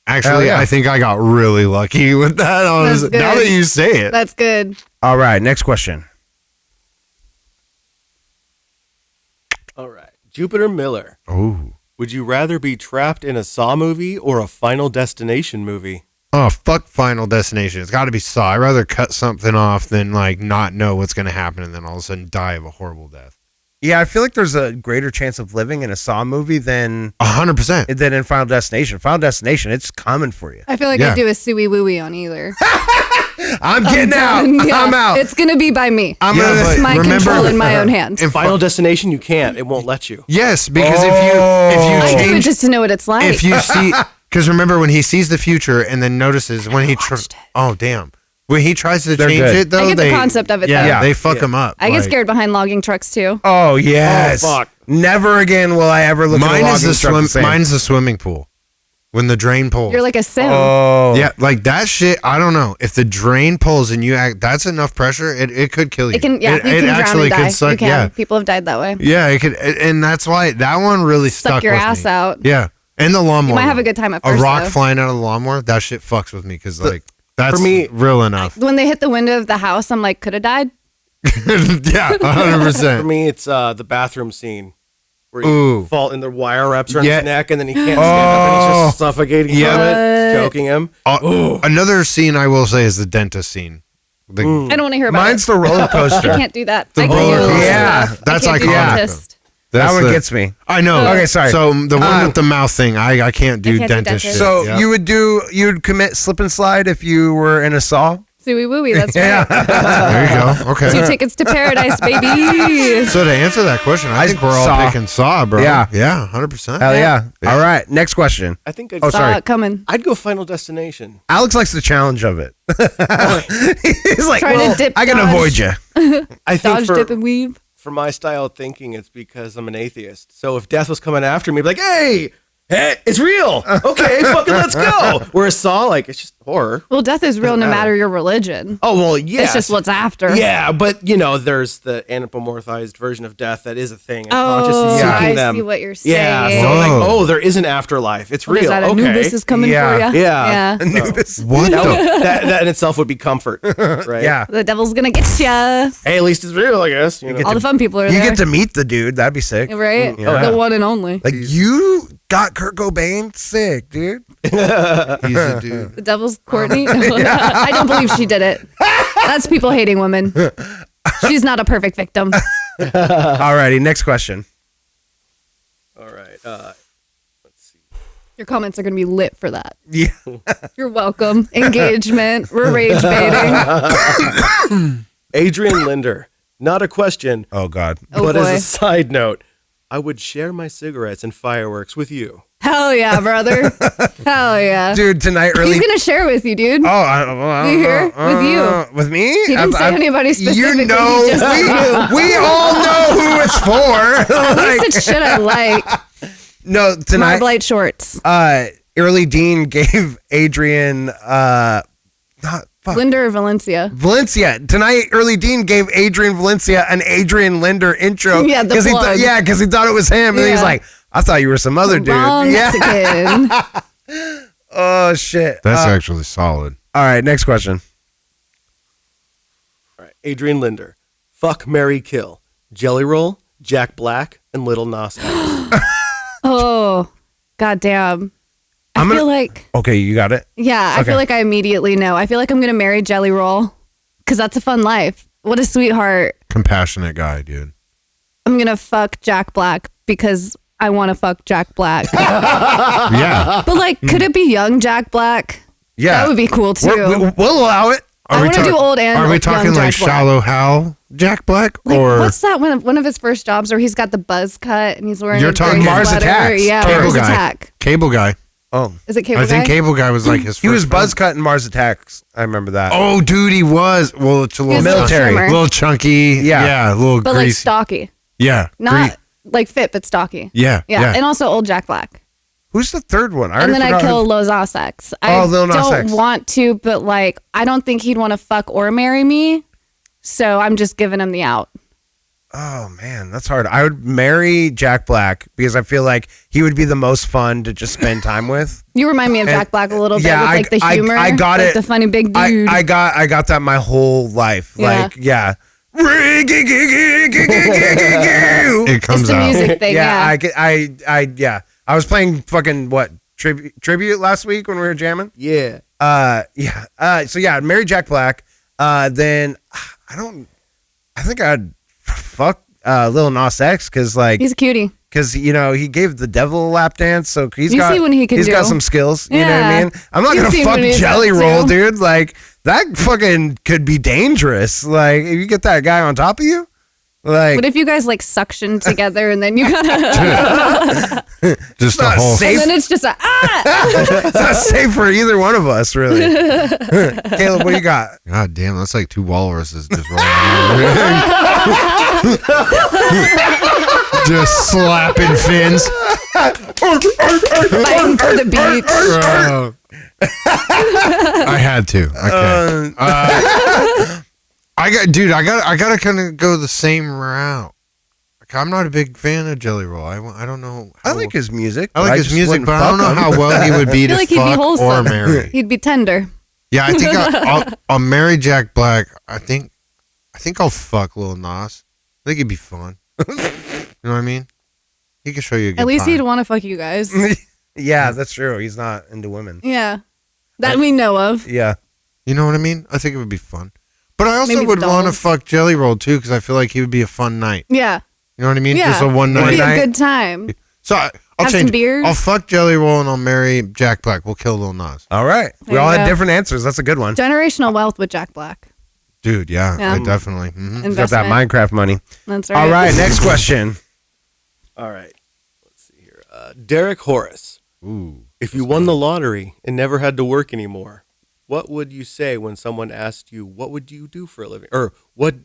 actually, Hell yeah. I think I got really lucky with that. Honestly. good. Now that you say it. That's good. All right, next question. All right. Jupiter Miller. Oh. Would you rather be trapped in a Saw movie or a Final Destination movie? Oh, fuck Final Destination. It's got to be Saw. I'd rather cut something off than like not know what's going to happen and then all of a sudden die of a horrible death. Yeah, I feel like there's a greater chance of living in a Saw movie than 100%. in Final Destination. Final Destination, it's coming for you. I feel like Yeah. I'd do a suey wooey on either. I'm getting out. Yeah. I'm out. It's gonna be by me. I'm Yeah, gonna. but It's my remember- control in my own hands. In Final Destination, you can't. It won't let you. Yes, because Oh. if I you do it change, just to know what it's like. if you see, because remember when he sees the future and then notices when he, oh damn, when he tries to They're change good. it though, I get the they concept of it, Yeah, though. Yeah. they fuck him up. I get Like, scared behind logging trucks too. Oh yes. Oh, fuck. Never again will I ever look Mine at a is logging the truck swim. the same. Mine's the swimming pool. When the drain pulls. You're like a sim. Oh. Yeah, like that shit. I don't know if the drain pulls and you act. That's enough pressure. It could kill you. It can, yeah, It, you it can drown actually and die. could suck. You can. Yeah, People have died that way. yeah. It could, and that's why that one really Suck stuck your with ass me. out. Yeah, and the lawnmower. You might have a good time at A first, rock though. flying out of the lawnmower. That shit fucks with me because like that's for me- real enough. When they hit the window of the house, I'm like, could have died. Yeah, 100. For percent me, it's the bathroom scene where Ooh. you fall and the wire wraps around Yeah. his neck and then he can't stand up and he's just suffocating Yeah. from it, choking him. Another scene I will say is the dentist scene. The, I don't want to hear about Mine's it. the roller coaster. I can't do that. The I can't roller do coaster. Yeah, stuff. that's I can't do iconic. dentist. that that's one the- gets me. I know. Okay, sorry. So the one Uh, with the mouth thing, I can't do I can't do dentist dentist. shit. So Yeah. you'd commit slip and slide if you were in a Saw? Suey wooey, that's Yeah. right. There you go. Okay. 2 tickets to paradise, baby. So to answer that question, I think we're all Saw. picking Saw, bro. Yeah. Yeah, 100%. Hell yeah. All right, next question. I think I'd, Oh, sorry. Saw it coming. I'd go Final Destination. Alex likes the challenge of it. He's like, Trying to well, dip, I can dodge. avoid you. I think Dodge, dip, and weave. for my style of thinking, it's because I'm an atheist. So if death was coming after me, I'd be like, hey, Hey, it's real. Okay, fucking let's go. Whereas Saw, like, it's just horror. Well, death is real no matter your religion. Oh, well, yeah. It's just what's after. Yeah, but, there's the anthropomorphized version of death that is a thing. And Oh, consciousness seeking I them. see what you're saying. Yeah, so Whoa. there is an afterlife. It's What real. is that? Okay. Anubis is coming Yeah. for you? Yeah. Anubis. What the? That in itself would be comfort, right? Yeah. The devil's going to get ya. Hey, at least it's real, I guess. You know? All the fun people are You there. get to meet the dude. That'd be sick. Right? Yeah. The one and only. Like you got Kurt Cobain sick, dude. He's a dude. The devil's Courtney. I don't believe she did it. That's people hating women. She's not a perfect victim. Alrighty, next question. All right. Let's see. Your comments are going to be lit for that. Yeah. You're welcome. Engagement. We're rage baiting. Adrian Linder. Not a question, Oh God. Oh, but boy. as a side note, I would share my cigarettes and fireworks with you. Hell yeah, brother. Hell yeah. Dude, tonight early. He's going to share with you, dude. Oh, I don't You hear? With you. With me? He didn't say anybody specifically, You know, he just said you. we all know who it's for. At Like, least it's shit I like. no, tonight. Marblite shorts. Early Dean gave Adrian. Linder or Valencia. Valencia tonight. Early Dean gave Adrian Valencia an Adrian Linder intro. Yeah, the he plug. because he thought it was him, and he's Yeah. like, "I thought you were some other dude." Wrong Yeah. Mexican. Oh shit. That's actually solid. All right. Next question. All right. Adrian Linder. Fuck, marry, kill. Jelly Roll, Jack Black, and Little Nas X. Oh, goddamn. I I'm feel gonna- like, Okay, you got it. yeah, I Okay. feel like I immediately know. I feel like I'm going to marry Jelly Roll because that's a fun life. What a sweetheart. Compassionate guy, dude. I'm going to fuck Jack Black because I want to fuck Jack Black. Yeah. But like, could it be young Jack Black? Yeah, That would be cool too. We'll allow it. I want to do old and Are we talking young like Jack Black. Shallow Hal Jack Black? Like, or what's that one of his first jobs where he's got the buzz cut and he's wearing You're a talking gray Mars sweater? Attacks. Yeah, Cable Mars Guy. Attack. Cable Guy? Oh, Is it Cable I think Guy? Cable Guy was like his he first was film. buzz cut in Mars Attacks. I remember that. Oh, dude, he was. Well, it's a little was a little military. trimmer. little chunky. Yeah. Yeah, a little But like greasy. stocky. Yeah. Not like fit, but stocky. Yeah. Yeah. And also old Jack Black. Who's the third one? And then I forgot kill who- Lil Nas X. Oh, Lil Nas don't X. want to, but like, I don't think he'd want to fuck or marry me. So I'm just giving him the out. Oh man, that's hard. I would marry Jack Black because I feel like he would be the most fun to just spend time with. You remind me of Jack Black a little bit with like the humor. I got like it. The funny big I dude. got that my whole life. Yeah. Like, yeah. It comes it's the out. music thing. Yeah. Yeah. I was playing fucking what tribute last week when we were jamming. Yeah. Yeah. So yeah, marry Jack Black. Then I think I'd fuck Lil Nas X because like He's a cutie. because he gave the devil a lap dance, so he's You got see what he can he's got do. some skills. You know what I Yeah. mean? I'm not You gonna see fuck what he's Jelly up to. Roll, dude. Like that fucking could be dangerous. Like if you get that guy on top of you, like What if you guys like suction together and then you gotta, Just a not whole. safe. and then it's just a it's not safe for either one of us, really. Caleb, what do you got? God damn, that's like two walruses just rolling around. Just slapping fins. fighting for the beach. I had to. Okay. I gotta kind of go the same route. Like, I'm not a big fan of Jelly Roll. I don't know. I like his music. I like his just music, wouldn't but I don't know fuck him. how well he would be I to feel like he'd be fuck or wholesome. marry. He'd be tender. Yeah, I think I'll marry Jack Black. I think I'll fuck Lil Nas. I think it'd be fun. You know what I mean? He could show you a good At least time. he'd want to fuck you guys. Yeah, that's true. He's not into women. Yeah. That we know of. Yeah. You know what I mean? I think it would be fun. But I also Maybe would want to dolls. fuck Jelly Roll too because I feel like he would be a fun night. Yeah. You know what I mean? Yeah. Just a one It'd night. be night. a good time. So I'll Have some change. beers. I'll fuck Jelly Roll and I'll marry Jack Black. We'll kill Lil Nas. All right. We There all you had go. different answers. That's a good one. Generational wealth with Jack Black. Dude, yeah, Yeah. I definitely. Mhm. He's got that Investment. Minecraft money. That's right. All right. Next question. All right. Let's see here. Derek Horus. Ooh. If you won the lottery and never had to work anymore, what would you say when someone asked you, what would you do for a living? Or what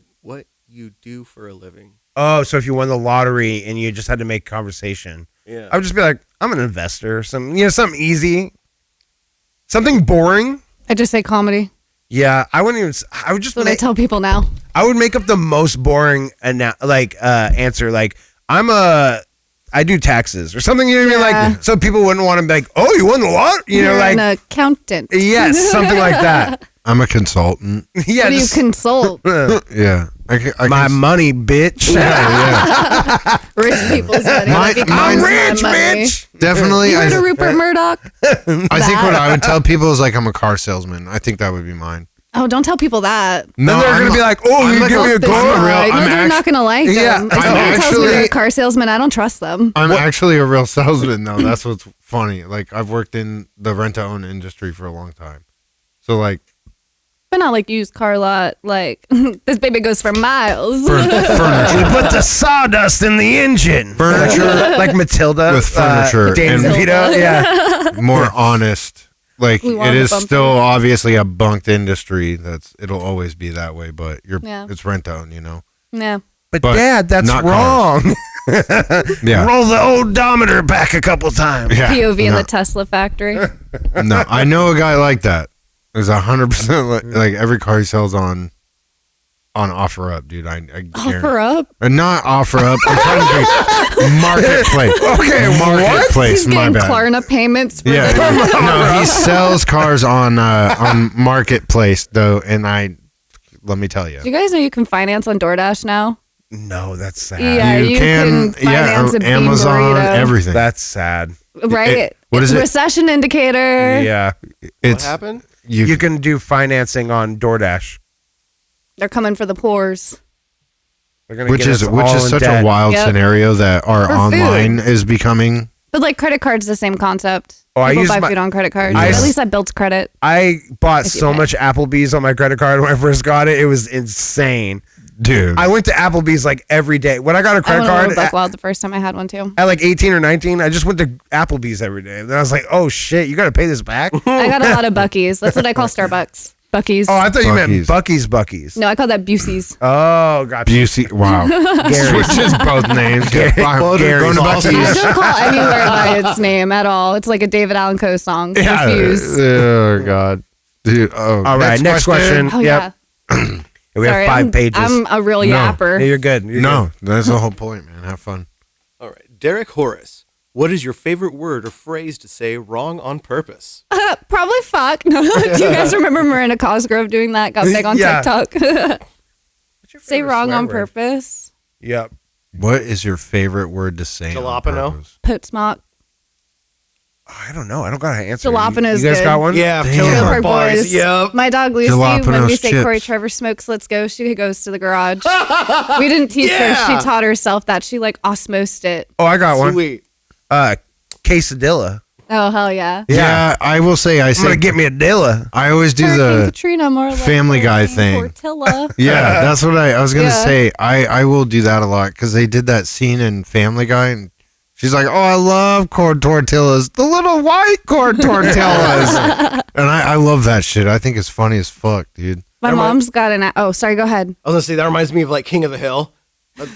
you do for a living? Oh, so if you won the lottery and you just had to make conversation, Yeah. I would just be like, I'm an investor. Something easy. Something boring. I just say comedy. Yeah, I wouldn't even. I would just. That's what I tell people now. I would make up the most boring answer. Like I do taxes or something. You know what I mean? Like, so people wouldn't want to be like, oh, you won the lot. You're an accountant. Yes, something like that. I'm a consultant. Yeah, What do you consult? Yeah. My money, bitch. Yeah. Rich people's money. My- That becomes I'm my rich, money. bitch. Definitely. You heard of Rupert Murdoch? I think what I would tell people is like I'm a car salesman. I think that would be mine. Oh, don't tell people that. No, then they're gonna be like, "Oh, you give me a This car." guy. No, they're not gonna like Yeah, them. If I'm someone tells me actually- they're a car salesman, I don't trust them. I'm actually a real salesman though. That's what's funny. Like I've worked in the rent-to-own industry for a long time. So like But not like used car lot. Like this baby goes for miles. furniture. We put the sawdust in the engine. Furniture. Like Matilda With furniture Dan and- DeVito. Yeah. More honest. Like We want it the is bumper. still obviously a bunked industry. It'll always be that way, but Yeah. it's rent-to-own, you know. Yeah. But But Dad, that's not wrong. Yeah. Roll the odometer back a couple times. Yeah. POV in No. the Tesla factory. No, I know a guy like that. There's 100% like every car he sells on OfferUp, dude. I Offer up. Not OfferUp. I'm trying to think marketplace. Okay, Marketplace. He's My getting bad. Klarna payments for Yeah, the no, he sells cars on marketplace though, and let me tell you, Do you guys know you can finance on DoorDash now? No, that's sad. Yeah, you can finance a bean Amazon, burrito. everything. That's sad. Right? what is it? Recession indicator. Yeah. What It's happened? You can do financing on DoorDash. They're coming for the poors. They're gonna which get is us all in such debt. a wild Yep. scenario that our For online food. is becoming. But like credit cards, the same concept. Oh, I People use buy my- food on credit cards. I- At least I built credit. I bought If you so pay. much Applebee's on my credit card when I first got it. It was insane. Dude, I went to Applebee's like every day. When I got a I credit went a card little buck wild the first time I had one too. at like 18 or 19, I just went to Applebee's every day. And I was like, oh shit, you got to pay this back? Oh, I got a lot of Buc-ee's. That's what I call Starbucks. Buc-ee's. I thought you meant Buc-ee's. Bucky's. No, I call that Busey's. Oh, gotcha. Busey. Wow. Gary. Switches both names. Gary. Going to I Buc-ee's. don't call anywhere by its name at all. It's like a David Allen Coe song. Refuse. Oh God, dude. Oh, All right, next question. Oh Yep. yeah. We have Sorry, 5 pages. I'm a real No. yapper. Yeah, you're good. You're No, that's the whole point, man. Have fun. All right. Derek Horus. What is your favorite word or phrase to say wrong on purpose? Probably fuck. No. Do you guys remember Miranda Cosgrove doing that? Got big on Yeah. TikTok. What's your Say favorite wrong swear on word? purpose. Yep. What is your favorite word to say? on Jalapeno. purpose? Poot smock. I don't know. I don't got an answer. Jalapeno's You guys good. got one? Yeah, Damn. Killer Trailer Park Boys. Boys. Yep. My dog Lucy, when we Jalapeno's say chips. Corey Trevor smokes, let's go, she goes to the garage. We didn't teach her. Yeah. She taught herself that. She like osmosed it. Oh, I got one. Sweet. Quesadilla. Oh, hell yeah. Yeah, I will say. I I'm going say. to get me a dilla. I always do Hurricane the. Katrina, more like Family Guy Hurricane thing. Tortilla. Yeah, that's what I was gonna Yeah. say. I will do that a lot because they did that scene in Family Guy, and she's like, "Oh, I love corn tortillas, the little white corn tortillas," and I love that shit. I think it's funny as fuck, dude. My mom's got an. Oh, sorry. Go ahead. I was gonna say that reminds me of like King of the Hill,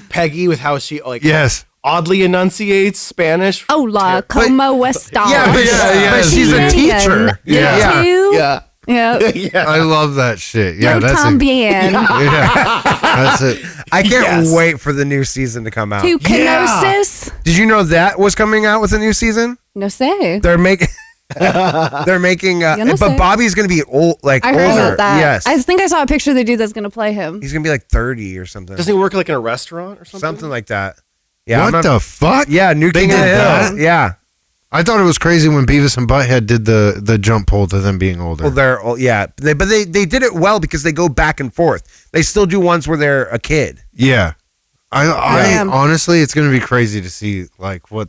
Peggy with how she like Yes, oddly enunciates Spanish. Hola, como estas? Yeah, but, but she's a Bien. teacher. Yeah. You? Yeah, Yeah. yeah. I love that shit. Yeah, Yo that's it. también. Yeah, that's it. I can't Yes. wait for the new season to come out. Tu conoces? Did you know that was coming out with a new season? No sé. They're making. They're making. Yo no But sé. Bobby's gonna be old. Like I heard older. about that. Yes. I think I saw a picture of the dude that's going to play him. He's gonna be like 30 or something. Doesn't he work like in a restaurant or something? Something like that. Yeah. What the fuck? Yeah, New They King of the did Hill. that? Yeah. I thought it was crazy when Beavis and Butthead did the jump pole to them being older. Well, they're yeah. But they did it well because they go back and forth. They still do ones where they're a kid. Yeah. I Damn. honestly, it's going to be crazy to see, like, what,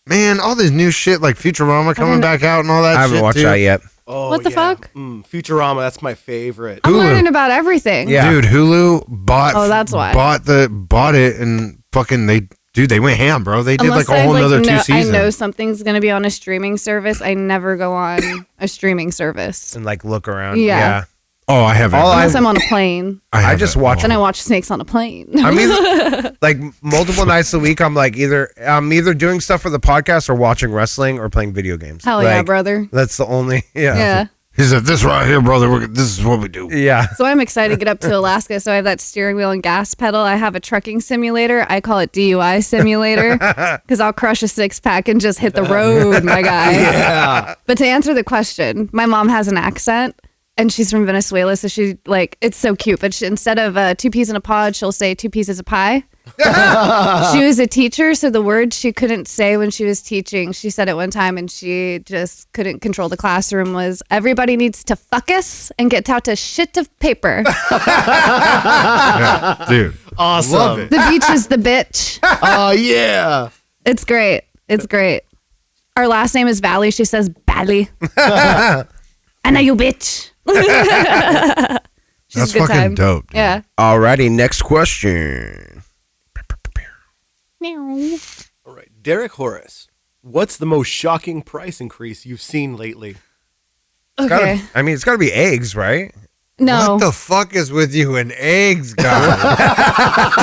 man, all this new shit, like Futurama coming back out and all that I haven't shit, watched too. that yet. Oh, What the yeah. fuck? Futurama, that's my favorite. I'm Hulu. learning about everything. Yeah. Dude, Hulu bought Oh, that's why. bought it and fucking they went ham, bro. They did Unless like a whole I, nother know, 2 I seasons. know something's going to be on a streaming service. I never go on a streaming service. And like look around. Yeah. Oh, I haven't. Unless I'm on a plane. I just watch. Then I watch snakes on a plane. I'm either like multiple nights a week. I'm either doing stuff for the podcast or watching wrestling or playing video games. Hell yeah, brother. That's the only. Yeah. He said, "This right here, brother. This is what we do." Yeah. So I'm excited to get up to Alaska. So I have that steering wheel and gas pedal. I have a trucking simulator. I call it DUI simulator because I'll crush a 6-pack and just hit the road, my guy. Yeah. But to answer the question, my mom has an accent and she's from Venezuela. So she it's so cute. But instead of 2 peas in a pod, she'll say 2 pieces of pie. She was a teacher, so the word she couldn't say when she was teaching, she said it one time and she just couldn't control the classroom, was everybody needs to fuck us and get out a shit of paper. Yeah, dude. Awesome. Love it. The beach is the bitch. Oh, yeah. It's great. It's great. Our last name is Valley. She says Valley. And now you bitch. She's That's a good fucking time. dope. Dude. Yeah. Alrighty, next question. All right. Derek Horus, what's the most shocking price increase you've seen lately? Okay. It's got to be eggs, right? No. What the fuck is with you and eggs, guys?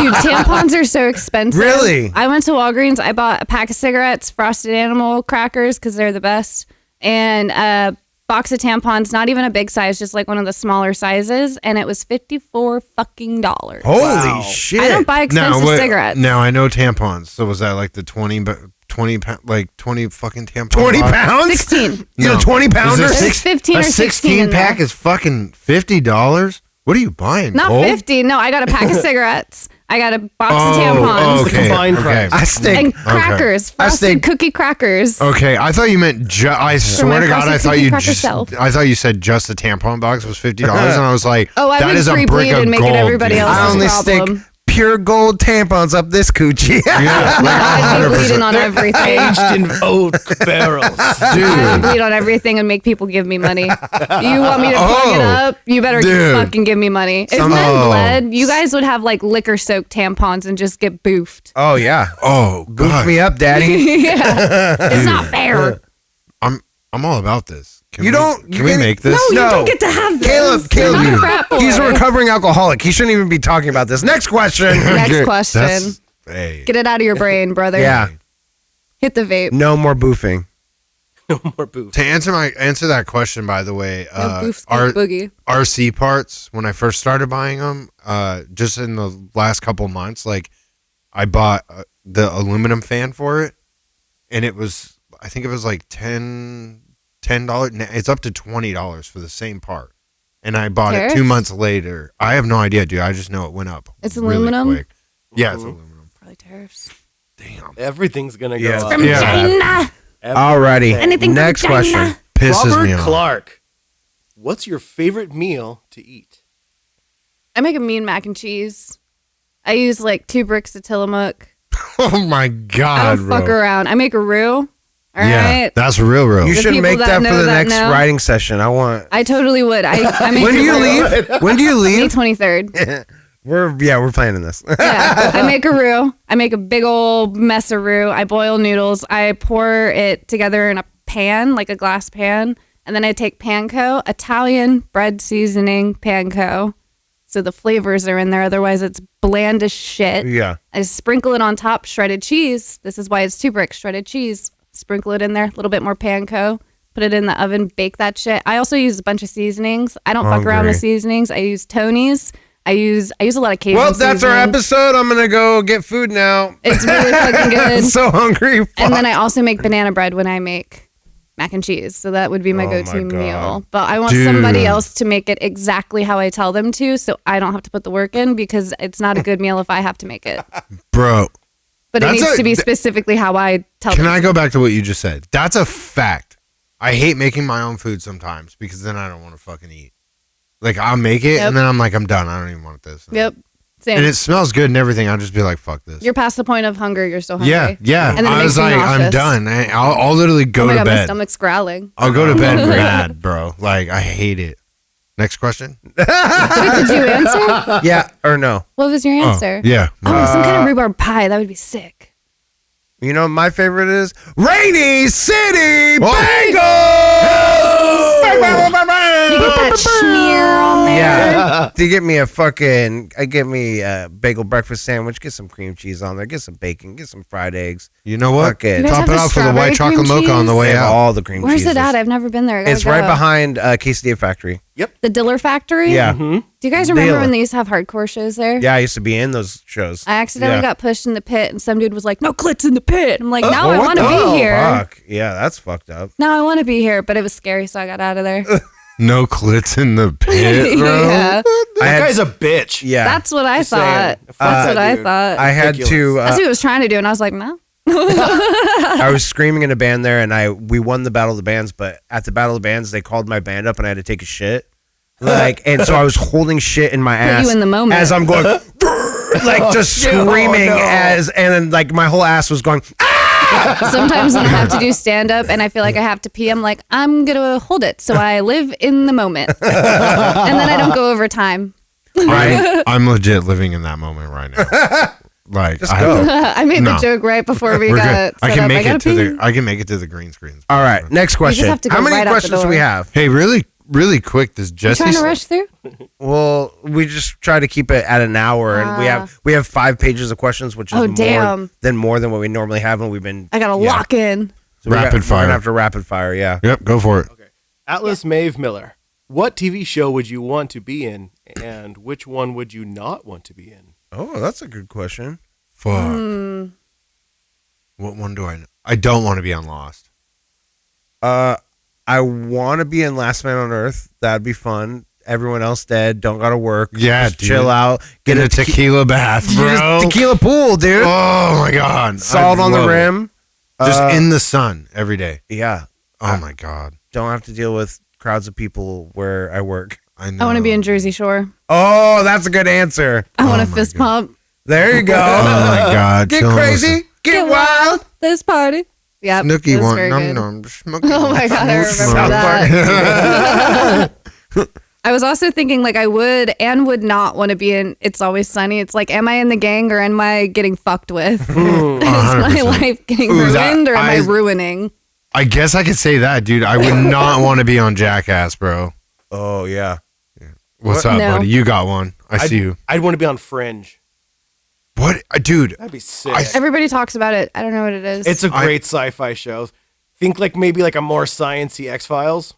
Dude, tampons are so expensive. Really? I went to Walgreens. I bought a pack of cigarettes, frosted animal crackers because they're the best, and a box of tampons, not even a big size, just like one of the smaller sizes, and it was $54 fucking dollars. Holy shit! I don't buy expensive cigarettes. Now I know tampons. So was that like the 20 fucking tampons? 20 pounds? 16. You got a 20 pounder? Is it There's 15 or a 16 in 16 pack there. is fucking $50? What are you buying? Not gold? 50. No, I got a pack of cigarettes. I got a box of tampons. Okay, Combined okay. price. I stick. And crackers, frosted cookie crackers. Okay, I thought you meant. I swear my to God, I frosted thought cookie you cracker just. self. I thought you said just the tampon box was $50, and I was like, Oh, I that would is a free brick bleed of and make it gold, everybody dude. else's I only problem. stick pure gold tampons up this coochie. Yeah, like I'd be bleeding on everything. Aged in oak barrels. I would bleed on everything and make people give me money. You want me to plug it up? You better Dude. fucking give me money. If Some- men Oh. bled, you guys would have like liquor soaked tampons and just get boofed. Oh yeah, Oh, goof God. me up, daddy. It's not fair. I'm all about this. Can You we, don't- Can you we can't- make this? No, you No. don't get to have this. Caleb, You're not a frat boy. he's a recovering alcoholic. He shouldn't even be talking about this. Next question. Next question. That's- hey. Get it out of your brain, brother. Yeah, Hit the vape. no more boofing. No more booze. To answer that question, by the way, No boof, skate, boogie. RC parts, when I first started buying them, just in the last couple months, like I bought the aluminum fan for it, and it was, I think it was like $10. It's up to $20 for the same part, and I bought Tariffs? it 2 months later. I have no idea, dude. I just know it went up. It's really aluminum? quick. Yeah, it's aluminum. Probably tariffs. Damn. Everything's going to Yeah. go From up. Yeah. China. Alrighty. Anything from Next China. question. Pisses Robert me off. Clark, what's your favorite meal to eat? I make a mean mac and cheese. I use like 2 bricks of Tillamook. Oh my I God, don't bro. fuck around. I make a roux. All Yeah, right. that's real. You The should people make that that know for the that next know. writing session. I want. I totally would. I make When do a you roux. leave? When do you May leave? 23rd. We're planning this. Yeah. I make a roux. I make a big old mess of roux. I boil noodles. I pour it together in a pan, like a glass pan. And then I take panko, Italian bread seasoning panko. So the flavors are in there. Otherwise, it's bland as shit. Yeah. I sprinkle it on top, shredded cheese. This is why it's 2 bricks, shredded cheese. Sprinkle it in there, a little bit more panko. Put it in the oven, bake that shit. I also use a bunch of seasonings. I don't fuck around with Hungry. seasonings. I use Tony's. I use a lot of Cajun Well, that's our seasoning. episode. I'm gonna go get food now. It's really fucking good. I'm so hungry. And then I also make banana bread when I make mac and cheese. So that would be my Oh go-to my God. meal. But I want Dude. somebody else to make it exactly how I tell them to, so I don't have to put the work in, because it's not a good meal if I have to make it. Bro. But it That's needs a- to be specifically how I tell Can them. I go back to what you just said? That's a fact. I hate making my own food sometimes because then I don't want to fucking eat. Like I'll make it Yep. and then I'm like, I'm done. I don't even want this. Yep. Same. And it smells good and everything. I'll just be like, fuck this. You're past the point of hunger. You're still hungry. Yeah. And then it I makes was you like, I'm nauseous. done. I'll literally go Oh my to God, my bed. stomach's growling. I'll go to bed mad, bro. Like I hate it. Next question. Wait, did you answer? Yeah or no? What was your answer? Yeah. Oh, some kind of rhubarb pie. That would be sick. You know what my favorite is Rainy City Oh. Bagels. You get that smear on there. Yeah. They get me a bagel breakfast sandwich, get some cream cheese on there, get some bacon, get some fried eggs. You know what? Fucking You guys Top have it the off with a white strawberry chocolate cream mocha on the cheese? way They have out. all the cream Where's cheeses. it at? I've never been there. I gotta It's right go. behind Quesadilla Factory. the Diller Factory. Yeah. Do you guys remember Diller. when they used to have hardcore shows there? Yeah, I used to be in those shows. I accidentally Yeah. got pushed in the pit, and some dude was like, "No clits in the pit." I'm like, "Now Well, I what want to the- be here. Fuck. Yeah, that's fucked up. Now I want to be here." But it was scary, so I got out of there. No clits in the pit, bro. Yeah, I had, That guy's a bitch. yeah. that's what I Just saying. thought. Fuck That's that what I dude. thought. I had Ridiculous. to. That's what he was trying to do, and I was like, "No." I was screaming in a band there, and we won the Battle of the Bands. But at the Battle of the Bands, they called my band up, and I had to take a shit. And so I was holding shit in my ass you in the moment. as I'm going, like just screaming and then like my whole ass was going. Sometimes when I have to do stand up and I feel like I have to pee, I'm like, I'm gonna hold it, so I live in the moment, and then I don't go over time. I'm legit living in that moment right now. Like, Just I go. have to, I made No. the joke right before we we're got good. set I can up. make gotta it to pee. the. I can make it to the green screens. All right, next question. have to go How many right out the questions do we door. have? Hey, really quick. Does You Jesse? trying to rush through? Well, we just try to keep it at an hour, and we have 5 pages of questions, which is Oh, damn. more than what we normally have, and we've been. I gotta yeah. lock in. So we're Rapid fire. gonna have to rapid fire. Yeah. Yep, go for it. Atlas Maeve Miller. What TV show would you want to be in, and which one would you not want to be in? Oh, that's a good question. Fuck. What one do I know? I don't want to be on Lost. I want to be in Last Man on Earth. That'd be fun. Everyone else dead. Don't gotta work. Yeah, just dude. chill out. Get a tequila bath, bro. tequila pool, dude. Oh my god. Salt I'd on the love it. rim. Just in the sun every day. Yeah. Oh my god. Don't have to deal with crowds of people where I work. I know. I want to be in Jersey Shore. Oh, that's a good answer. I want Oh to my fist God. pump. There you go. Oh my god. Get Chill, crazy. listen. Get wild. This party. Yep. Snooky it was one. very Num good. num. Smoky Oh my god, I remember South that. Park. I was also thinking like I would and would not want to be in It's Always Sunny. It's like, am I in the gang or am I getting fucked with? Is my 100%. life getting Ooh, that- ruined or am I I- ruining? I guess I could say that, dude. I would not want to be on Jackass, bro. Oh yeah. What's up, No. buddy? You got one. I see you. I'd want to be on Fringe. What, dude? That'd be sick. Everybody talks about it. I don't know what it is. It's a great sci-fi show. Think like maybe like a more sciencey X-Files.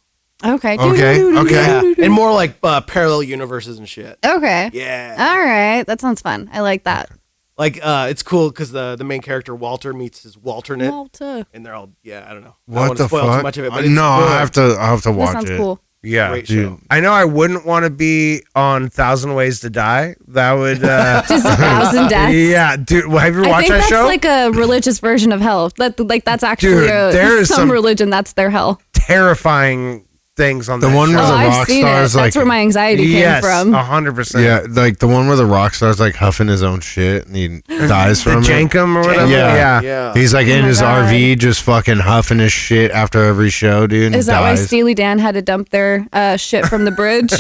okay. Okay, okay. Yeah, and more like parallel universes and shit. Okay. Yeah, All right. That sounds fun. I like that. like it's cool because the main character Walter meets his Walternate, Malta. and they're all I don't know. I don't What wanna the spoil fuck? Too much of it, but No, it's good. I have to That watch sounds it. cool. Yeah. Great dude. show. I know I wouldn't want to be on 1,000 Ways to Die. That would. Just 1,000 deaths. Yeah, dude. Well, have you ever I watched think that that's show? like a religious version of hell. That's actually Dude, there is some some- religion. That's their hell. Terrifying things on The that one show. where the I've rock seen stars it. like That's where my anxiety yes, came from. 100%. yeah, like the one where the rock star's like huffing his own shit and he dies The from it. Jankum or whatever. Yeah. Yeah. He's like in my his God. RV just fucking huffing his shit after every show, dude. And Is that why dies. Steely Dan had to dump their shit from the bridge?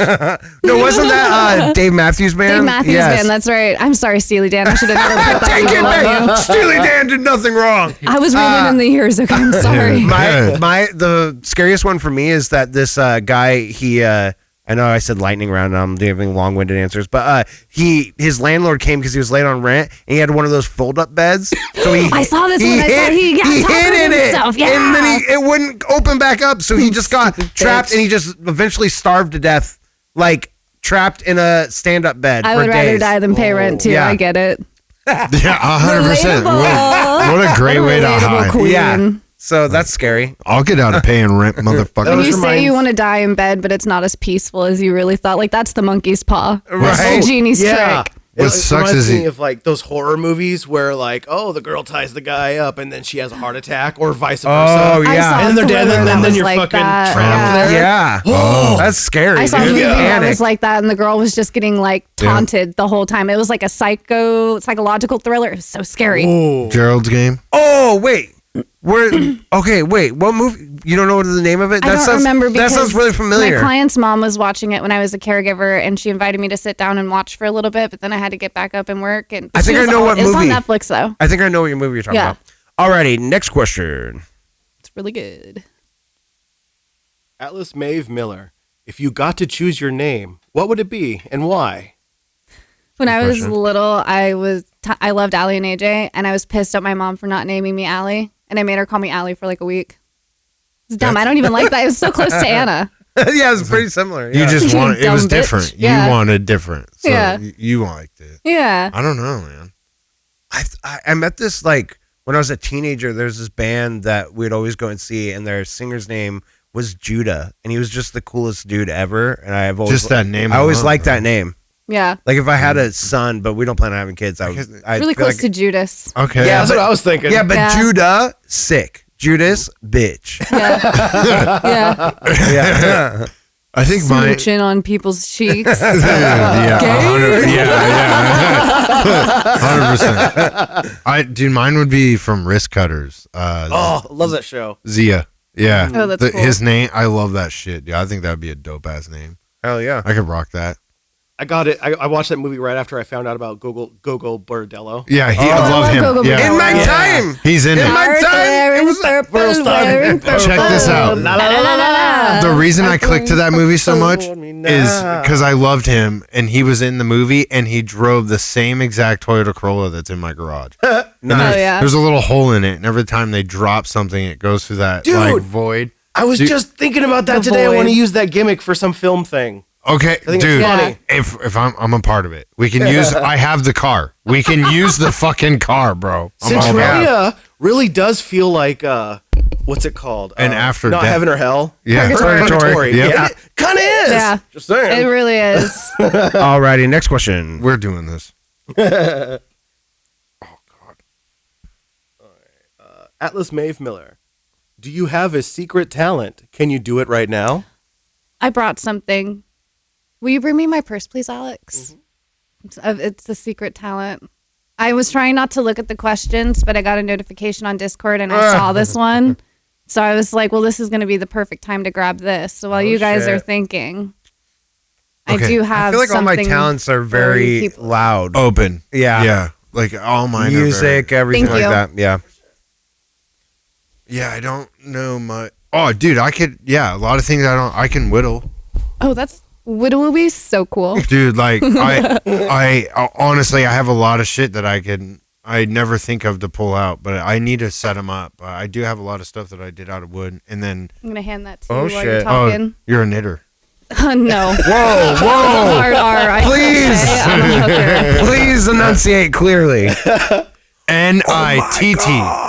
No, wasn't that Dave Matthews Band? Dave Matthews Yes. Band. That's right. I'm sorry, Steely Dan. I should have never put that. Take We it love back. Steely Dan did nothing wrong. you. I was reading in the years. Okay, I'm sorry. Yeah. The scariest one for me is that this guy, I know I said lightning round and I'm giving long-winded answers, but his landlord came because he was late on rent and he had one of those fold-up beds. So he I saw this he one. I saw hid, he got he top hid of in it, himself. Yeah. and then it wouldn't open back up. So he just got Stupid trapped bitch. and he just eventually starved to death, like trapped in a stand-up bed. I for would rather days. die than pay rent too. Yeah. I get it. Yeah, 100%. Relatable. What a great way to Relatable hide. queen. Yeah. So that's scary. I'll get out of paying rent, motherfucker. When you Those say reminds- you want to die in bed, but it's not as peaceful as you really thought, like that's the monkey's paw. That's Right. the genie's Yeah. trick. What It sucks reminds is me he- of like those horror movies where like, oh, the girl ties the guy up and then she has a heart attack, or vice versa. Oh, I yeah. saw And they're dead, Thriller and that then was you're like fucking that. trapped Yeah. there. Yeah. Oh. That's scary. I saw a dude. movie that Panic. was like that, and the girl was just getting like taunted the whole time. It was like a psychological thriller. It was so scary. Gerald's Game. Oh wait, okay. Wait, what movie? You don't know what the name of it? I don't remember because that sounds really familiar. my client's mom was watching it when I was a caregiver, and she invited me to sit down and watch for a little bit, but then I had to get back up and work. And I think she I was know all- what It was on movie. Netflix though. I think I know what your movie you're talking Yeah. about. Alrighty, next question. It's really good. Atlas Maeve Miller. If you got to choose your name, what would it be and why? When I was question. little, I loved Allie and AJ, and I was pissed at my mom for not naming me Allie, and I made her call me Allie for like a week. It's dumb. I don't even like that. It was so close to Anna. Yeah, it's pretty similar. You Yeah. just want it Dumb was bitch. different. Yeah. You wanted different. So Yeah. you liked it. Yeah. I don't know, man. I met this like when I was a teenager. There's this band that we'd always go and see, and their singer's name was Judah, and he was just the coolest dude ever. And I've always Just that name I always alone, liked bro. that name. Yeah. Like if I had a son, but we don't plan on having kids, I'd Really feel close like, to Judas. Okay. Yeah, That's what I was thinking. yeah, but Yeah. Judah, sick. Judas, bitch. Yeah. Yeah. Yeah. I think mine. Smooching on people's cheeks. Yeah, 100%. Dude, mine would be from Wrist Cutters. Oh, love that show. Zia. Yeah. Oh, that's cool. His name, I love that shit. Yeah, I think that'd be a dope ass name. Hell yeah. I could rock that. I got it. I watched that movie right after I found out about Gogo Bordello. Yeah, I I love love him. Gogo Yeah. In my Yeah. time. He's in In it. my Art time, wearing it was like purple, first time. wearing Check this out. purple. La, la, la, la, la. The reason I clicked to that movie so much Hold me is now. because I loved him and he was in the movie and he drove the same exact Toyota Corolla that's in my garage. Oh, yeah. There's a little hole in it, and every time they drop something, it goes through that Dude. like void. I was Dude. just thinking about that The today. I void. want to use that gimmick for some film thing. Okay, think it's dude. funny. If I'm a part of it, we can use. I have the car. We can use the fucking car, bro. I'm all about it. Centralia really does feel like what's it called? And after not death. heaven or hell. Yeah. Purgatory. Yep. Yeah, kind of is. Yeah. Just saying. It really is. Alrighty, next question. We're doing this. Atlas Maeve Miller. Do you have a secret talent? Can you do it right now? I brought something. Will you bring me my purse, please, Alex? It's a secret talent. I was trying not to look at the questions, but I got a notification on Discord and I saw this one. So I was like, well, this is going to be the perfect time to grab this. So while you guys shit. are thinking, Okay. I do have I feel like all my something talents are for you very people. loud. Open. Yeah. Yeah. Like all mine. Music, everything Thank like you. that. Yeah. Yeah, I don't know much. Oh, dude, I could. Yeah, a lot of things I can whittle. Oh, that's will be so cool. Dude, like I honestly, I have a lot of shit that I never think of to pull out, but I need to set them up. I do have a lot of stuff that I did out of wood, and then I'm gonna hand that to Oh, you while you're shit. talking. you're a knitter. No, Whoa, whoa. hard R. I Please. say I'm a hooker. Please enunciate clearly. NITTER.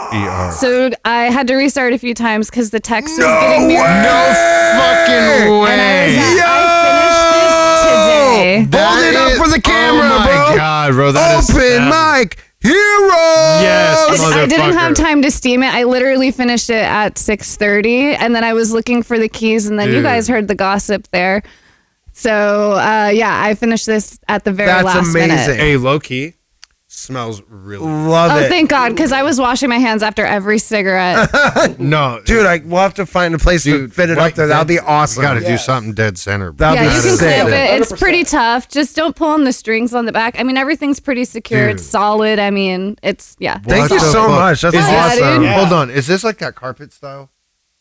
So I had to restart a few times because the text was getting me. No fucking And I way. was at, I finished this today. Hold it up for the camera, oh my bro. God, bro. That is Open savage. mic hero. Yes, I didn't have motherfucker. time to steam it. I literally finished it at 6:30, and then I was looking for the keys, and then you Dude. guys heard the gossip there. So yeah, I finished this at the very That's last amazing. minute. Hey, low key, smells really. Love Oh, it. thank God, because I was washing my hands after every cigarette. No, Dude, we'll have to find a place to fit it up there. That'll be awesome. Got to do something dead center. Bro. That'll Yeah, be you can sick. clamp it. It's 100%. pretty tough. Just don't pull on the strings on the back. I mean, everything's pretty secure. Dude. It's solid. I mean, it's yeah. Thank What you the so fuck? much. That's Is this- awesome. Yeah, Hold on, is this like that carpet style?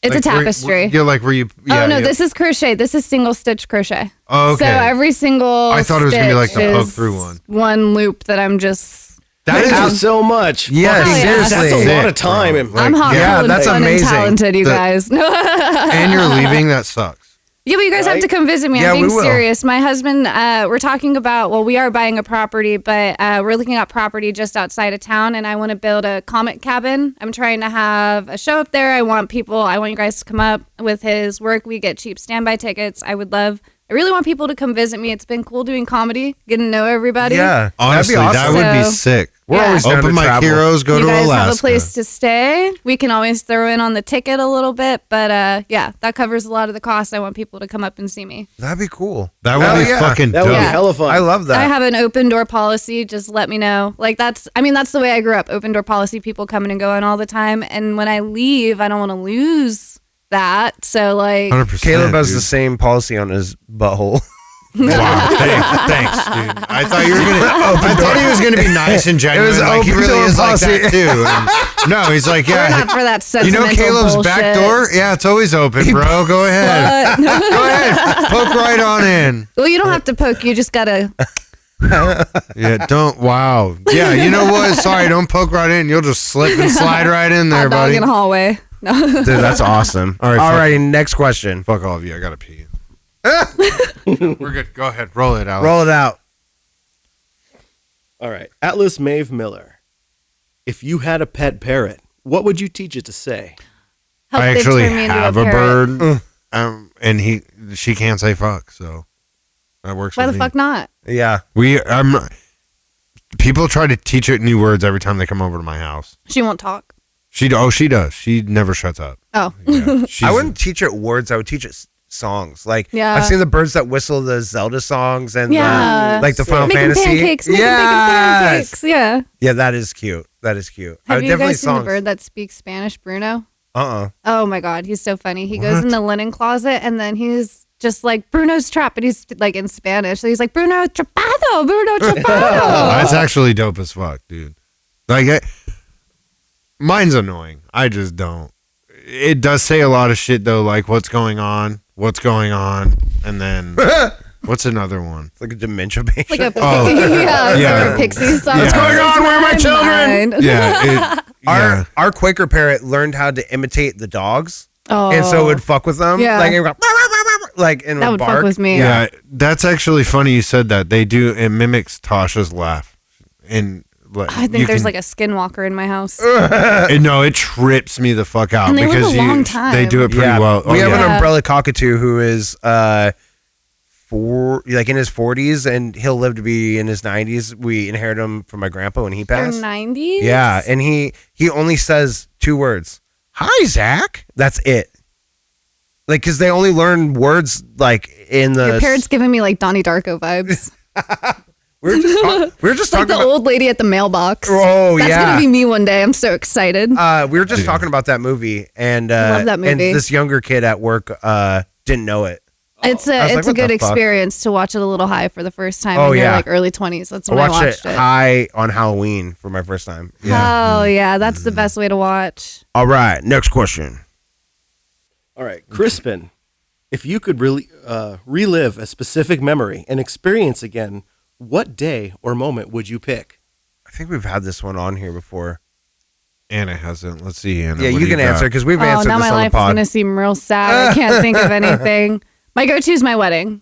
It's Like a where- tapestry. Yeah, like where you. Yeah, Oh no, yeah. this is crochet. This is single stitch crochet. Oh, okay. So every single I thought it was gonna be like the stitch poke is through one. One loop that I'm just. Thank That you is so much. Yes, Oh, yeah. seriously. That's a lot of Sick, bro. time. Like, I'm hot, yeah, cold, that's fun, amazing. and talented, you The- guys. And you're leaving. That sucks. Yeah, but you guys have to come visit me. Yeah, I'm being we will. serious. My husband, we're talking about, well, we are buying a property, but we're looking at property just outside of town, and I want to build a comic cabin. I'm trying to have a show up there. I want you guys to come up with his work. We get cheap standby tickets. I really want people to come visit me. It's been cool doing comedy, getting to know everybody. Yeah. Honestly, that'd be that awesome. would be So- sick. We're Yeah. always down Open to mic travel. heroes. Go you to guys Alaska. have a place to stay. We can always throw in on the ticket a little bit, but yeah, that covers a lot of the costs. I want people to come up and see me. That'd be cool. That would Hell be yeah. fucking That would dope. be Yeah. hella fun. I love that. I have an open door policy. Just let me know. Like that's the way I grew up. Open door policy. People coming and going all the time. And when I leave, I don't want to lose that. So like, 100%. Caleb has dude. the same policy on his butthole. Wow, thanks, dude. I thought you were gonna. I thought he was gonna be nice and genuine. was Like he open really door is like policy. that too. And no, he's like, We're yeah. not for that You know sentimental Caleb's bullshit. back door? Yeah, it's always open, bro. Go ahead. Go ahead. Poke right on in. Well, you don't have to poke. You just gotta. Yeah, don't. Wow. Yeah, you know what? Sorry, don't poke right in. You'll just slip and slide right in there, Hot dog buddy. in a hallway. No. Dude, that's awesome. All right, All fuck. right. Next question. Fuck all of you. I gotta pee. We're good. Go ahead. Roll it out. Roll it out. All right. Atlas Maeve Miller. If you had a pet parrot, what would you teach it to say? Help I they actually turn me into have a parrot. bird, and she can't say fuck, so that works. Why for the me. fuck not? Yeah. People try to teach it new words every time they come over to my house. She won't talk. She does. She never shuts up. Oh. Yeah, I wouldn't teach it words. I would teach it songs. Like Yeah. I've seen the birds that whistle the Zelda songs and Yeah. like the Final Making Fantasy. pancakes. Making Yes. pancakes. Yeah. Yeah, that is cute. That is cute. I Have would you definitely guys seen the songs. bird that speaks Spanish, Bruno? Uh-uh. Oh my God, he's so funny. He goes in the linen closet and then he's just like Bruno's trap, but he's like in Spanish. So he's like Bruno Trapado, Bruno Trapado. That's actually dope as fuck, dude. Like, mine's annoying. I just don't. It does say a lot of shit though, like what's going on, and then what's another one? It's like a dementia patient. Like a Oh. yeah, it's Yeah. like a pixie song. What's going on? Where are my children? Yeah, Our Quaker parrot learned how to imitate the dogs, Oh, and so it would fuck with them. Yeah. Like, it would go, like and that would bark. fuck with me. yeah. That's actually funny you said that. They do. It mimics Tasha's laugh, and like I think there's like a skinwalker in my house. no, it trips me the fuck out And they live because a long time. they do it pretty Yeah, well. we have yeah. an umbrella cockatoo who is like in his 40s, and he'll live to be in his 90s. We inherited him from my grandpa when he They're passed. 90s. Yeah, and he only says 2 words. Hi, Zach. That's it. Like, because they only learn words like in the. Your parrot's giving me like Donnie Darko vibes. We were just Like talking the about. old lady at the mailbox. Oh, That's yeah. gonna be me one day. I'm so excited. We were just talking about that movie, and Love that and movie. this younger kid at work didn't know it. It's I was a like, what good the fuck? experience to watch it a little high for the first time Oh, in your yeah. like early 20s. That's I when I watched watched it it. high on Halloween for my first time. Yeah. Oh yeah, that's the best way to watch. All right, next question. All right. Crispin, if you could really relive a specific memory and experience again, what day or moment would you pick? I think we've had this one on here before. Anna hasn't. Let's see, Anna. Yeah, what you do can got? answer because we've Oh, answered now this my on the life is pod. gonna seem real sad. I can't think of anything. My go-to is my wedding.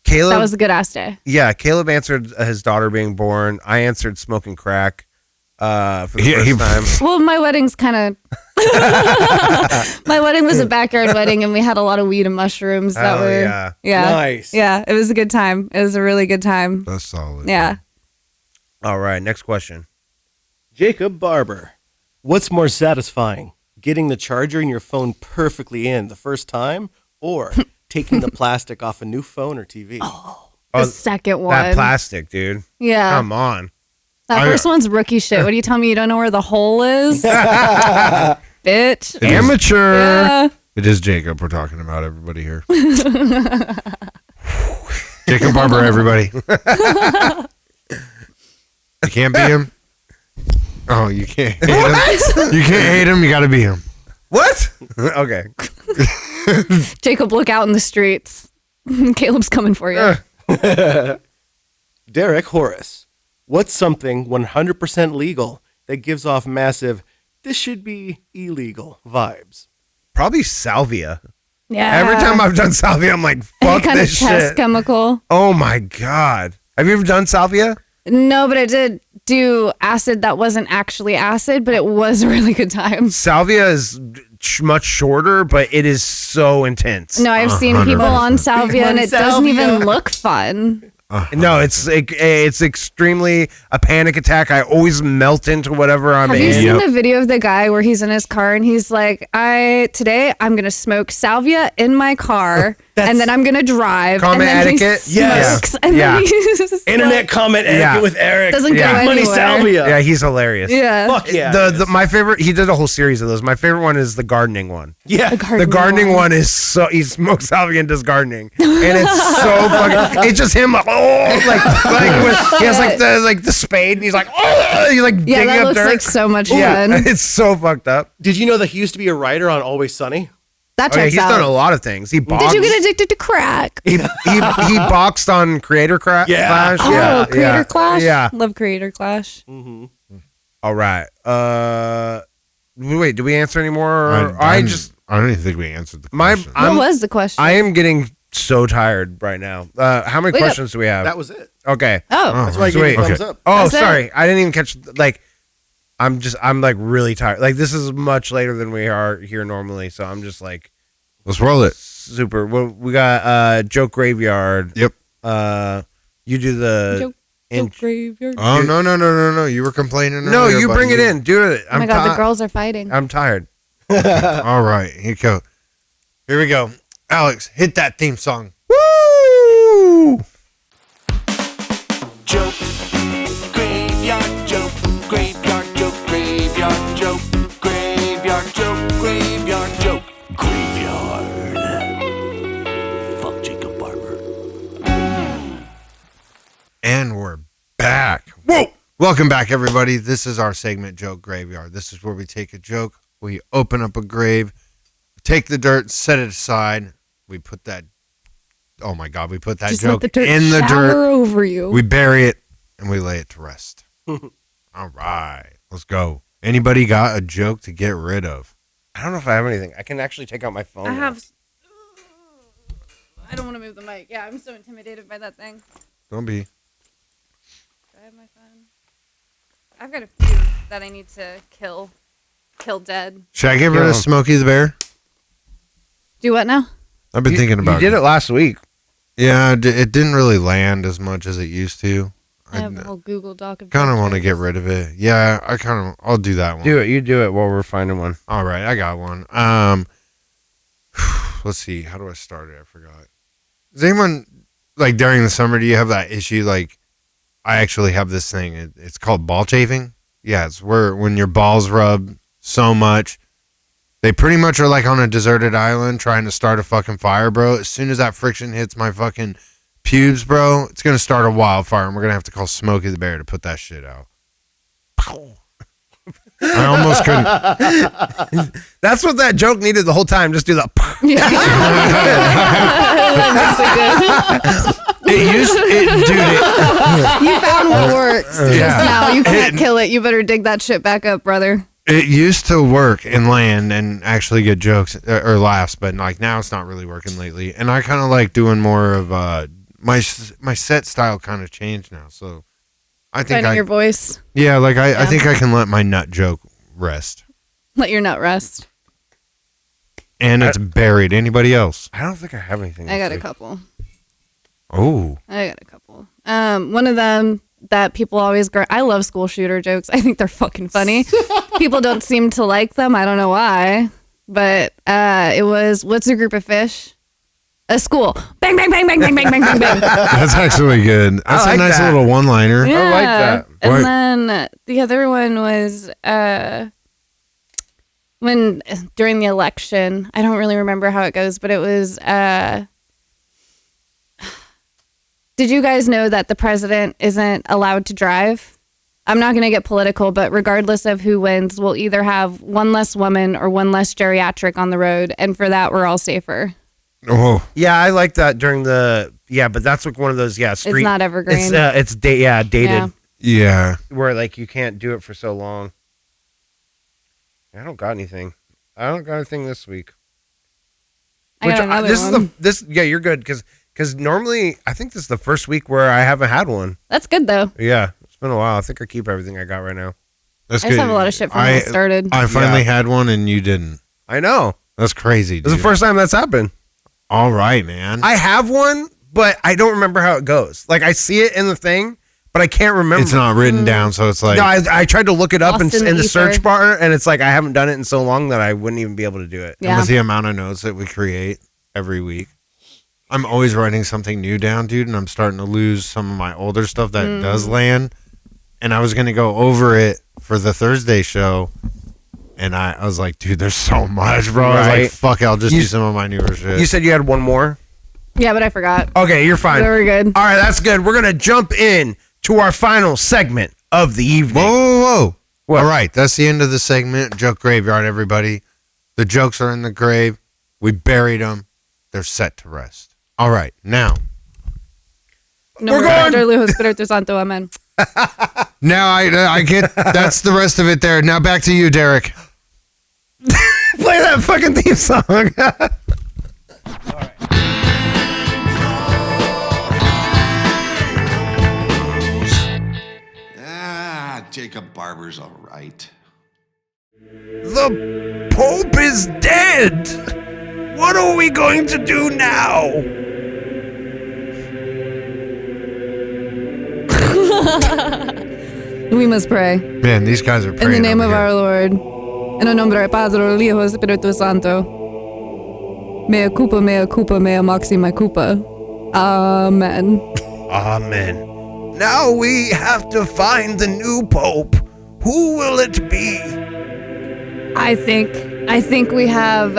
Caleb, That was a good ass day. yeah, Caleb answered his daughter being born. I answered smoking crack for the Yeah, first time. Well, my wedding's kind of. My wedding was a backyard wedding, and we had a lot of weed and mushrooms that Oh, were. yeah. Yeah. Nice. Yeah, it was a good time. It was a really good time. That's solid. Yeah. All right, next question. Jacob Barber, what's more satisfying, getting the charger in your phone perfectly in the first time, or taking the plastic off a new phone or TV? The second one. That plastic, dude. Yeah. Come on. That first one's rookie shit. What do you tell me? You don't know where the hole is? Bitch. Amateur. Yeah. It is Jacob we're talking about, everybody here. Jacob Barber, everybody. You can't beat him? Oh, you can't hate him? You can't hate him, you gotta beat him. What? Okay. Jacob, look out in the streets. Caleb's coming for you. Derek Horus, what's something 100% legal that gives off massive, this should be illegal vibes? Probably salvia. Yeah. Every time I've done salvia, I'm like, Any fuck kind this of test shit. chemical. Oh my God. Have you ever done salvia? No, but I did do acid that wasn't actually acid, but it was a really good time. Salvia is much shorter, but it is so intense. No, I've seen 100%. people on salvia and it doesn't even Salvia. look fun. No, it's extremely a panic attack. I always melt into whatever I'm Have you in. seen the video of the guy where he's in his car and he's like, today I'm gonna smoke salvia in my car and then I'm gonna drive. Comment and then etiquette? He Yes. smokes, and Yeah. then he's Internet comment etiquette Yeah. with Eric. Doesn't go Money anywhere. Salvia. Yeah, he's hilarious. Yeah. Fuck yeah. The my favorite. He did a whole series of those. My favorite one is the gardening one. yeah. The gardening one is so he smokes salvia and does gardening, and it's so fucking. It's just him like with, he has like the spade, and he's like he's like Yeah, digging that up looks dirt. like so much Yeah, fun. it's so fucked up. Did you know that he used to be a writer on Always Sunny? That Oh, yeah, checks he's out. done a lot of things. He boxed. Did you get addicted to crack? he boxed on Creator Yeah. Clash. Oh, yeah, Creator yeah, Clash. Yeah. Love Creator Clash. All right. Wait, did we answer any more? Or I I don't even think we answered the my question. What was the question? I am getting so tired right now. How many Wait, questions do we have? That was it. Okay. That's why I gave Sweet. you a thumbs Okay. up. Oh, That's it. sorry. I didn't even catch. Like, I'm like really tired. Like, this is much later than we are here normally, so I'm just like Let's roll it. super. Well, we got Joke Graveyard. Yep. You do the. Joke graveyard. Oh no! You were complaining. No, earlier you about bring it in. Do it. Oh my god, the girls are fighting. I'm tired. All right, here you go. Here we go. Alex, hit that theme song. Woo! Joke graveyard, joke graveyard, joke graveyard, joke graveyard, joke graveyard, joke. Graveyard. Fuck Jacob Barber. And we're back. Whoa! Welcome back, everybody. This is our segment, Joke Graveyard. This is where we take a joke, we open up a grave, take the dirt, set it aside. We put that. Oh my God! We put that Just joke let the dirt in the shower dirt. over you. We bury it and we lay it to rest. All right, let's go. Anybody got a joke to get rid of? I don't know if I have anything. I can actually take out my phone. I now. have. I don't want to move the mic. Yeah, I'm so intimidated by that thing. Don't be. Do I have my phone? I've got a few that I need to kill dead. Should I get rid Kill of him. Smokey the Bear? Do what now? I've been thinking about You did it last week. Yeah, it didn't really land as much as it used to. I have a whole Google Doc of kind of dead want to get jokes. rid of it. Yeah, I'll do that one. Do it. You do it while we're finding one. All right, I got one. Let's see. How do I start it? I forgot. Does anyone, like, during the summer, do you have that issue? Like, I actually have this thing. It's called ball chafing. Yeah, it's when your balls rub so much. They pretty much are like on a deserted island trying to start a fucking fire, bro. As soon as that friction hits my fucking pubes, bro, it's going to start a wildfire, and we're going to have to call Smokey the Bear to put that shit out. I almost couldn't. That's what that joke needed the whole time. Just do the. You found what works. Yeah. Now you can't kill it. You better dig that shit back up, brother. It used to work and land and actually get jokes or laughs, but like now it's not really working lately. And I kind of like doing more of my set style kind of changed now. So I think Finding your voice. yeah, like I Yeah. think I can let my nut joke rest. Let your nut rest. And it's buried. Anybody else? I don't think I have anything. I this got a week. couple. Oh, I got a couple. One of them that people always I love school shooter jokes. I think they're fucking funny. People don't seem to like them. I don't know why. But it was, what's a group of fish? A school. Bang, bang, bang, bang, bang, bang, bang, bang, bang. that's actually good. That's like a nice that. little one-liner. Yeah. like that. And What? then the other one was when during the election, I don't really remember how it goes, but it was did you guys know that the president isn't allowed to drive? I'm not going to get political, but regardless of who wins, we'll either have one less woman or one less geriatric on the road, and for that we're all safer. Oh, Yeah, I like that during the. Yeah, but that's like one of those. Yeah, street. It's not evergreen. It's dated. Yeah. yeah. Where like you can't do it for so long. I don't got anything. I don't got anything this week. I got another this one. is the. Yeah, you're good because normally I think this is the first week where I haven't had one. That's good though. Yeah, it's been a while. I think I keep everything I got right now. That's I good. just have a lot of shit from when I started. I finally Yeah. had one and you didn't. I know. That's crazy, This is dude. the first time that's happened. All right, man. I have one, but I don't remember how it goes. Like I see it in the thing, but I can't remember. It's not written down, so it's like No, I tried to look it up Lost in in the the search ether. bar, and it's like I haven't done it in so long that I wouldn't even be able to do it. and Yeah. with the amount of notes that we create every week. I'm always writing something new down, dude, and I'm starting to lose some of my older stuff that does land. And I was going to go over it for the Thursday show. And I was like, dude, there's so much, bro. I was Right. like, fuck it, I'll just do some of my newer shit. You said you had one more? Yeah, but I forgot. Okay, you're fine. Very good. All right, that's good. We're going to jump in to our final segment of the evening. Whoa. What? All right, that's the end of the segment. Joke graveyard, everybody. The jokes are in the grave. We buried them. They're set to rest. All right, now. No We're more going- Padre, Hijo, Espíritu Santo, amen. Now I get, that's the rest of it there. Now back to you, Derek. Play that fucking theme song. Jacob Barber's all right. The Pope is dead. What are we going to do now? We must pray. Man, these guys are In praying. the name over of here. our Lord. En el nombre del Padre, Hijo, Espíritu Santo. Mea culpa, mea maxima culpa. Amen. Amen. Now we have to find the new Pope. Who will it be? I think we have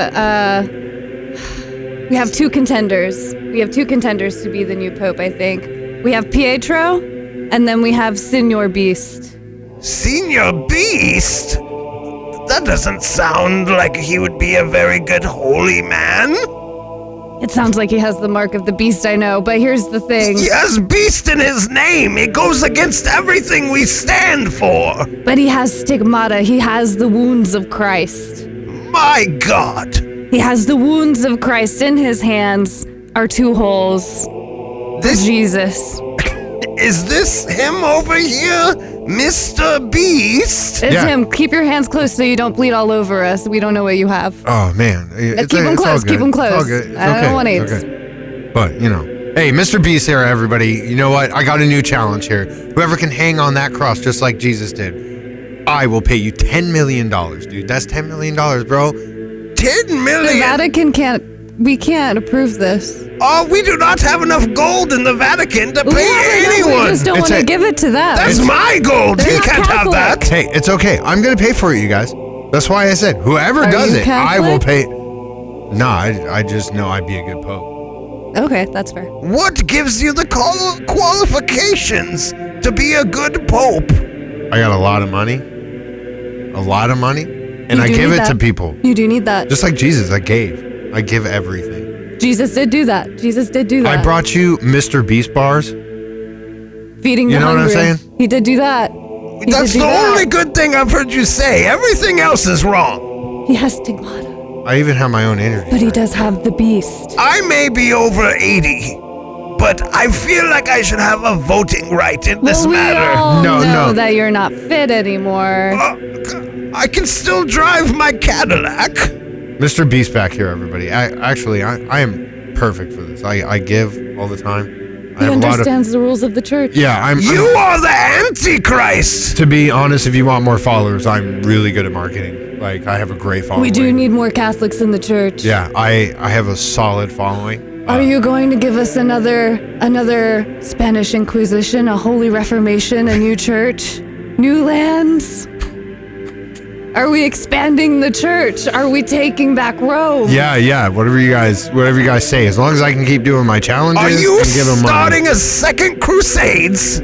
two contenders. We have two contenders to be the new pope, I think. We have Pietro, and then we have Signor Beast. Senior Beast? That doesn't sound like he would be a very good holy man. It sounds like he has the mark of the beast, I know, but here's the thing. He has beast in his name. It goes against everything we stand for. But he has stigmata. He has the wounds of Christ. My God. He has the wounds of Christ in his hands, are two holes. This Jesus. is this him over here, Mr. Beast? It's Yeah. him. Keep your hands close so you don't bleed all over us. We don't know what you have. Oh, man. Keep them it's all close, keep good. them It's all close. good. It's I don't okay. want It's AIDS. okay. But, you know. Hey, Mr. Beast here, everybody. You know what? I got a new challenge here. Whoever can hang on that cross just like Jesus did, I will pay you $10 million, dude. That's $10 million, bro. 10 The million? Vatican we can't approve this. Oh, we do not have enough gold in the Vatican to We pay anyone. just don't It's want to a- give it to them. That's my gold. They're He not can't have Catholic. that. Hey, it's okay. I'm going to pay for it, you guys. That's why I said, whoever Are does you it, I will Catholic? pay. No, I just know I'd be a good pope. Okay, that's fair. What gives you the qualifications to be a good pope? I got a lot of money. And You I do give need it to that. people. You do need that. Just like Jesus, I give everything. Jesus did do that. Jesus did do that. I brought you Mr. Beast bars. feeding the You know what I'm hungry. saying? He did do that. He That's did the do that. only good thing I've heard you say. Everything else is wrong. He has stigmata, I even have my own energy. but he does have the beast. I may be over 80, but I feel like I should have a voting right in this Well, we matter. all No, know no. that you're not fit anymore. I can still drive my Cadillac. Mr. Beast back here, everybody. I am perfect for this. I give all the time. I He have a lot of. understands the rules of the church. Yeah, You are the Antichrist. To be honest, if you want more followers, I'm really good at marketing. Like, I have a great following. We do need more Catholics in the church. Yeah, I have a solid following. Are you going to give us another Spanish Inquisition, a Holy Reformation, a new church, new lands? Are we expanding the church? Are we taking back Rome? Yeah. Whatever you guys say. As long as I can keep doing my challenges Are you and give them starting a second Crusades?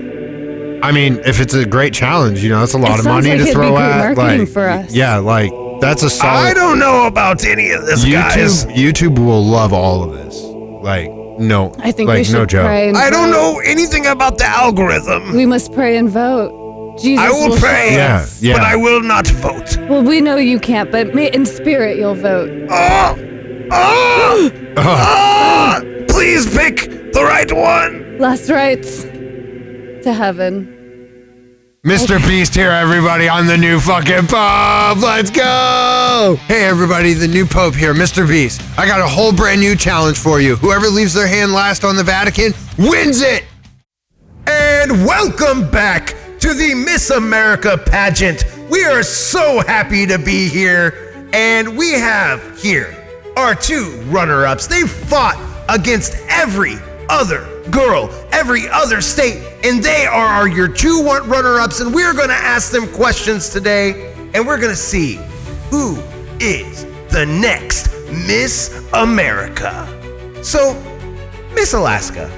I mean, if it's a great challenge, that's a lot of sounds money like to it'd be throw great at. marketing for us. Yeah, like that's a I solid. don't know about any of this, guys. YouTube will love all of this. Like no, I think like, we should no joke. pray and I don't vote. know anything about the algorithm. We must pray and vote. Jesus I will show pray, us. Yeah. but I will not vote. Well, we know you can't, but in spirit you'll vote. Please pick the right one. Last rites to heaven. Mr. Beast here, everybody. I'm the new fucking Pope. Let's go! Hey, everybody, the new Pope here, Mr. Beast. I got a whole brand new challenge for you. Whoever leaves their hand last on the Vatican wins it. And welcome back to the Miss America pageant. We are so happy to be here. And we have here our two runner-ups. They fought against every other girl, every other state, and they are your 2 runner-ups, and we're going to ask them questions today, and we're going to see who is the next Miss America. So, Miss Alaska,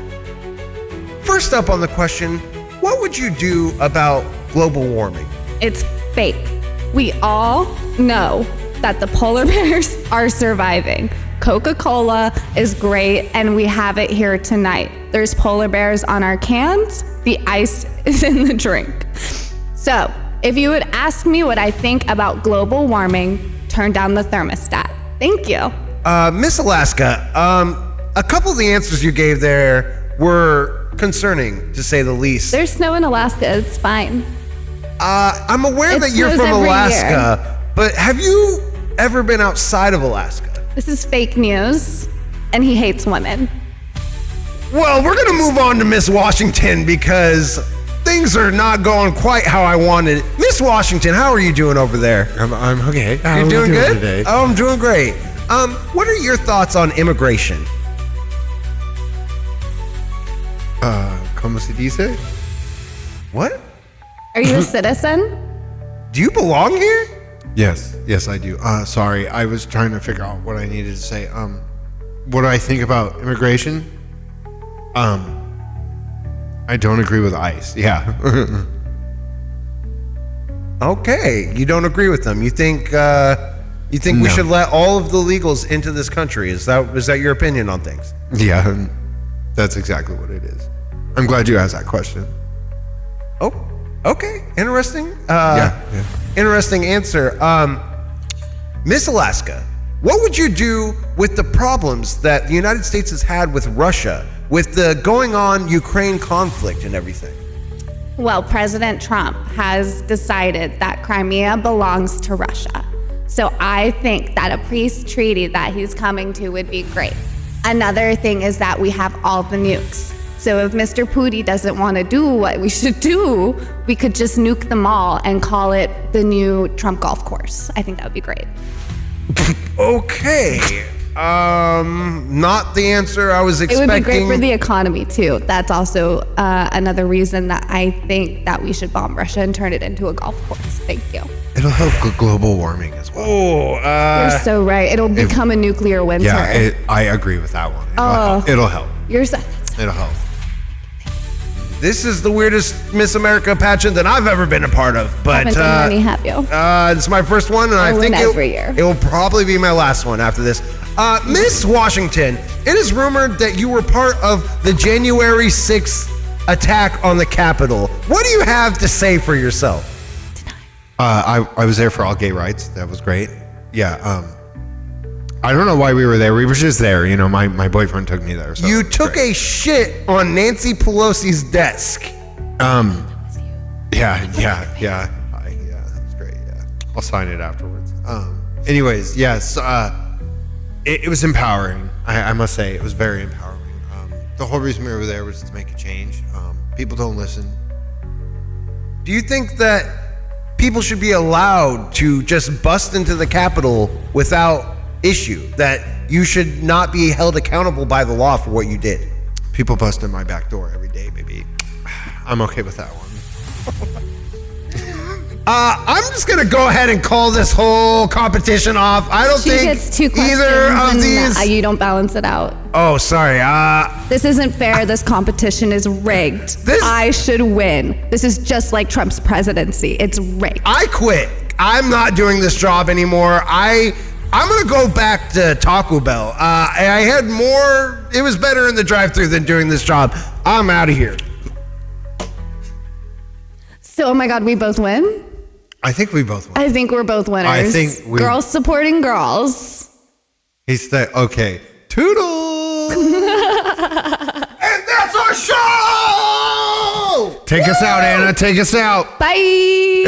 first up on the question, what would you do about global warming? It's fake. We all know that the polar bears are surviving. Coca-Cola is great, and we have it here tonight. There's polar bears on our cans. The ice is in the drink. So, if you would ask me what I think about global warming, turn down the thermostat. Thank you. Miss Alaska, a couple of the answers you gave there were concerning, to say the least. There's snow in Alaska. It's fine. I'm aware It that you're snows from every Alaska, but have you ever been outside of Alaska? This is fake news, and he hates women. Well, we're going to move on to Miss Washington because things are not going quite how I wanted. Miss Washington, how are you doing over there? I'm okay. You're doing good? Today? Oh, I'm doing great. What are your thoughts on immigration? ¿Cómo se dice? What? Are you a citizen? Do you belong here? Yes, I do. Sorry, I was trying to figure out what I needed to say. What do I think about immigration? I don't agree with ICE. Yeah. Okay, you don't agree with them. You think we No. should let all of the illegals into this country? Is that your opinion on things? Yeah, that's exactly what it is. I'm glad you asked that question. Oh, okay, interesting. Yeah. Interesting answer. Miss Alaska, what would you do with the problems that the United States has had with Russia, with the going on Ukraine conflict and everything? Well, President Trump has decided that Crimea belongs to Russia. So I think that a peace treaty that he's coming to would be great. Another thing is that we have all the nukes. So if Mr. Putin doesn't want to do what we should do, we could just nuke them all and call it the new Trump golf course. I think that would be great. Okay. Not the answer I was It expecting. would be great for the economy too. That's also another reason that I think that we should bomb Russia and turn it into a golf course. Thank you. It'll help with global warming as well. Oh, You're so right. It'll become a nuclear winter. Yeah, I agree with that one. It'll help. You're so. It'll help. this is the weirdest Miss America pageant that I've ever been a part of. But Haven't done many, have you? it's my first one, and I I think win every year. it will probably be my last one after this. Miss Washington, it is rumored that you were part of the January 6th attack on the Capitol. What do you have to say for yourself? I was there for all gay rights. That was great. Yeah. I don't know why we were there. We were just there. You know, my boyfriend took me there. So You it was took great. a shit on Nancy Pelosi's desk. Yeah. That was great. Yeah. I'll sign it afterwards. Anyways, yes. It was empowering. I must say, it was very empowering. The whole reason we were there was to make a change. People don't listen. Do you think that people should be allowed to just bust into the Capitol without issue? That you should not be held accountable by the law for what you did? People bust in my back door every day, maybe. I'm okay with that one. I'm just gonna go ahead and call this whole competition off. I don't She think gets 2 questions either of and these. you don't balance it out. Oh, sorry. This isn't fair. This competition is rigged. This- I should win. This is just like Trump's presidency. It's rigged. I quit. I'm not doing this job anymore. I'm gonna go back to Taco Bell. I had more. It was better in the drive-thru than doing this job. I'm out of here. So, oh my God, we both win? I think we both won. I think we're both winners. I think we- Girls supporting girls. He said, okay, toodles. And that's our show! Take us out, Anna. Take us out. Bye.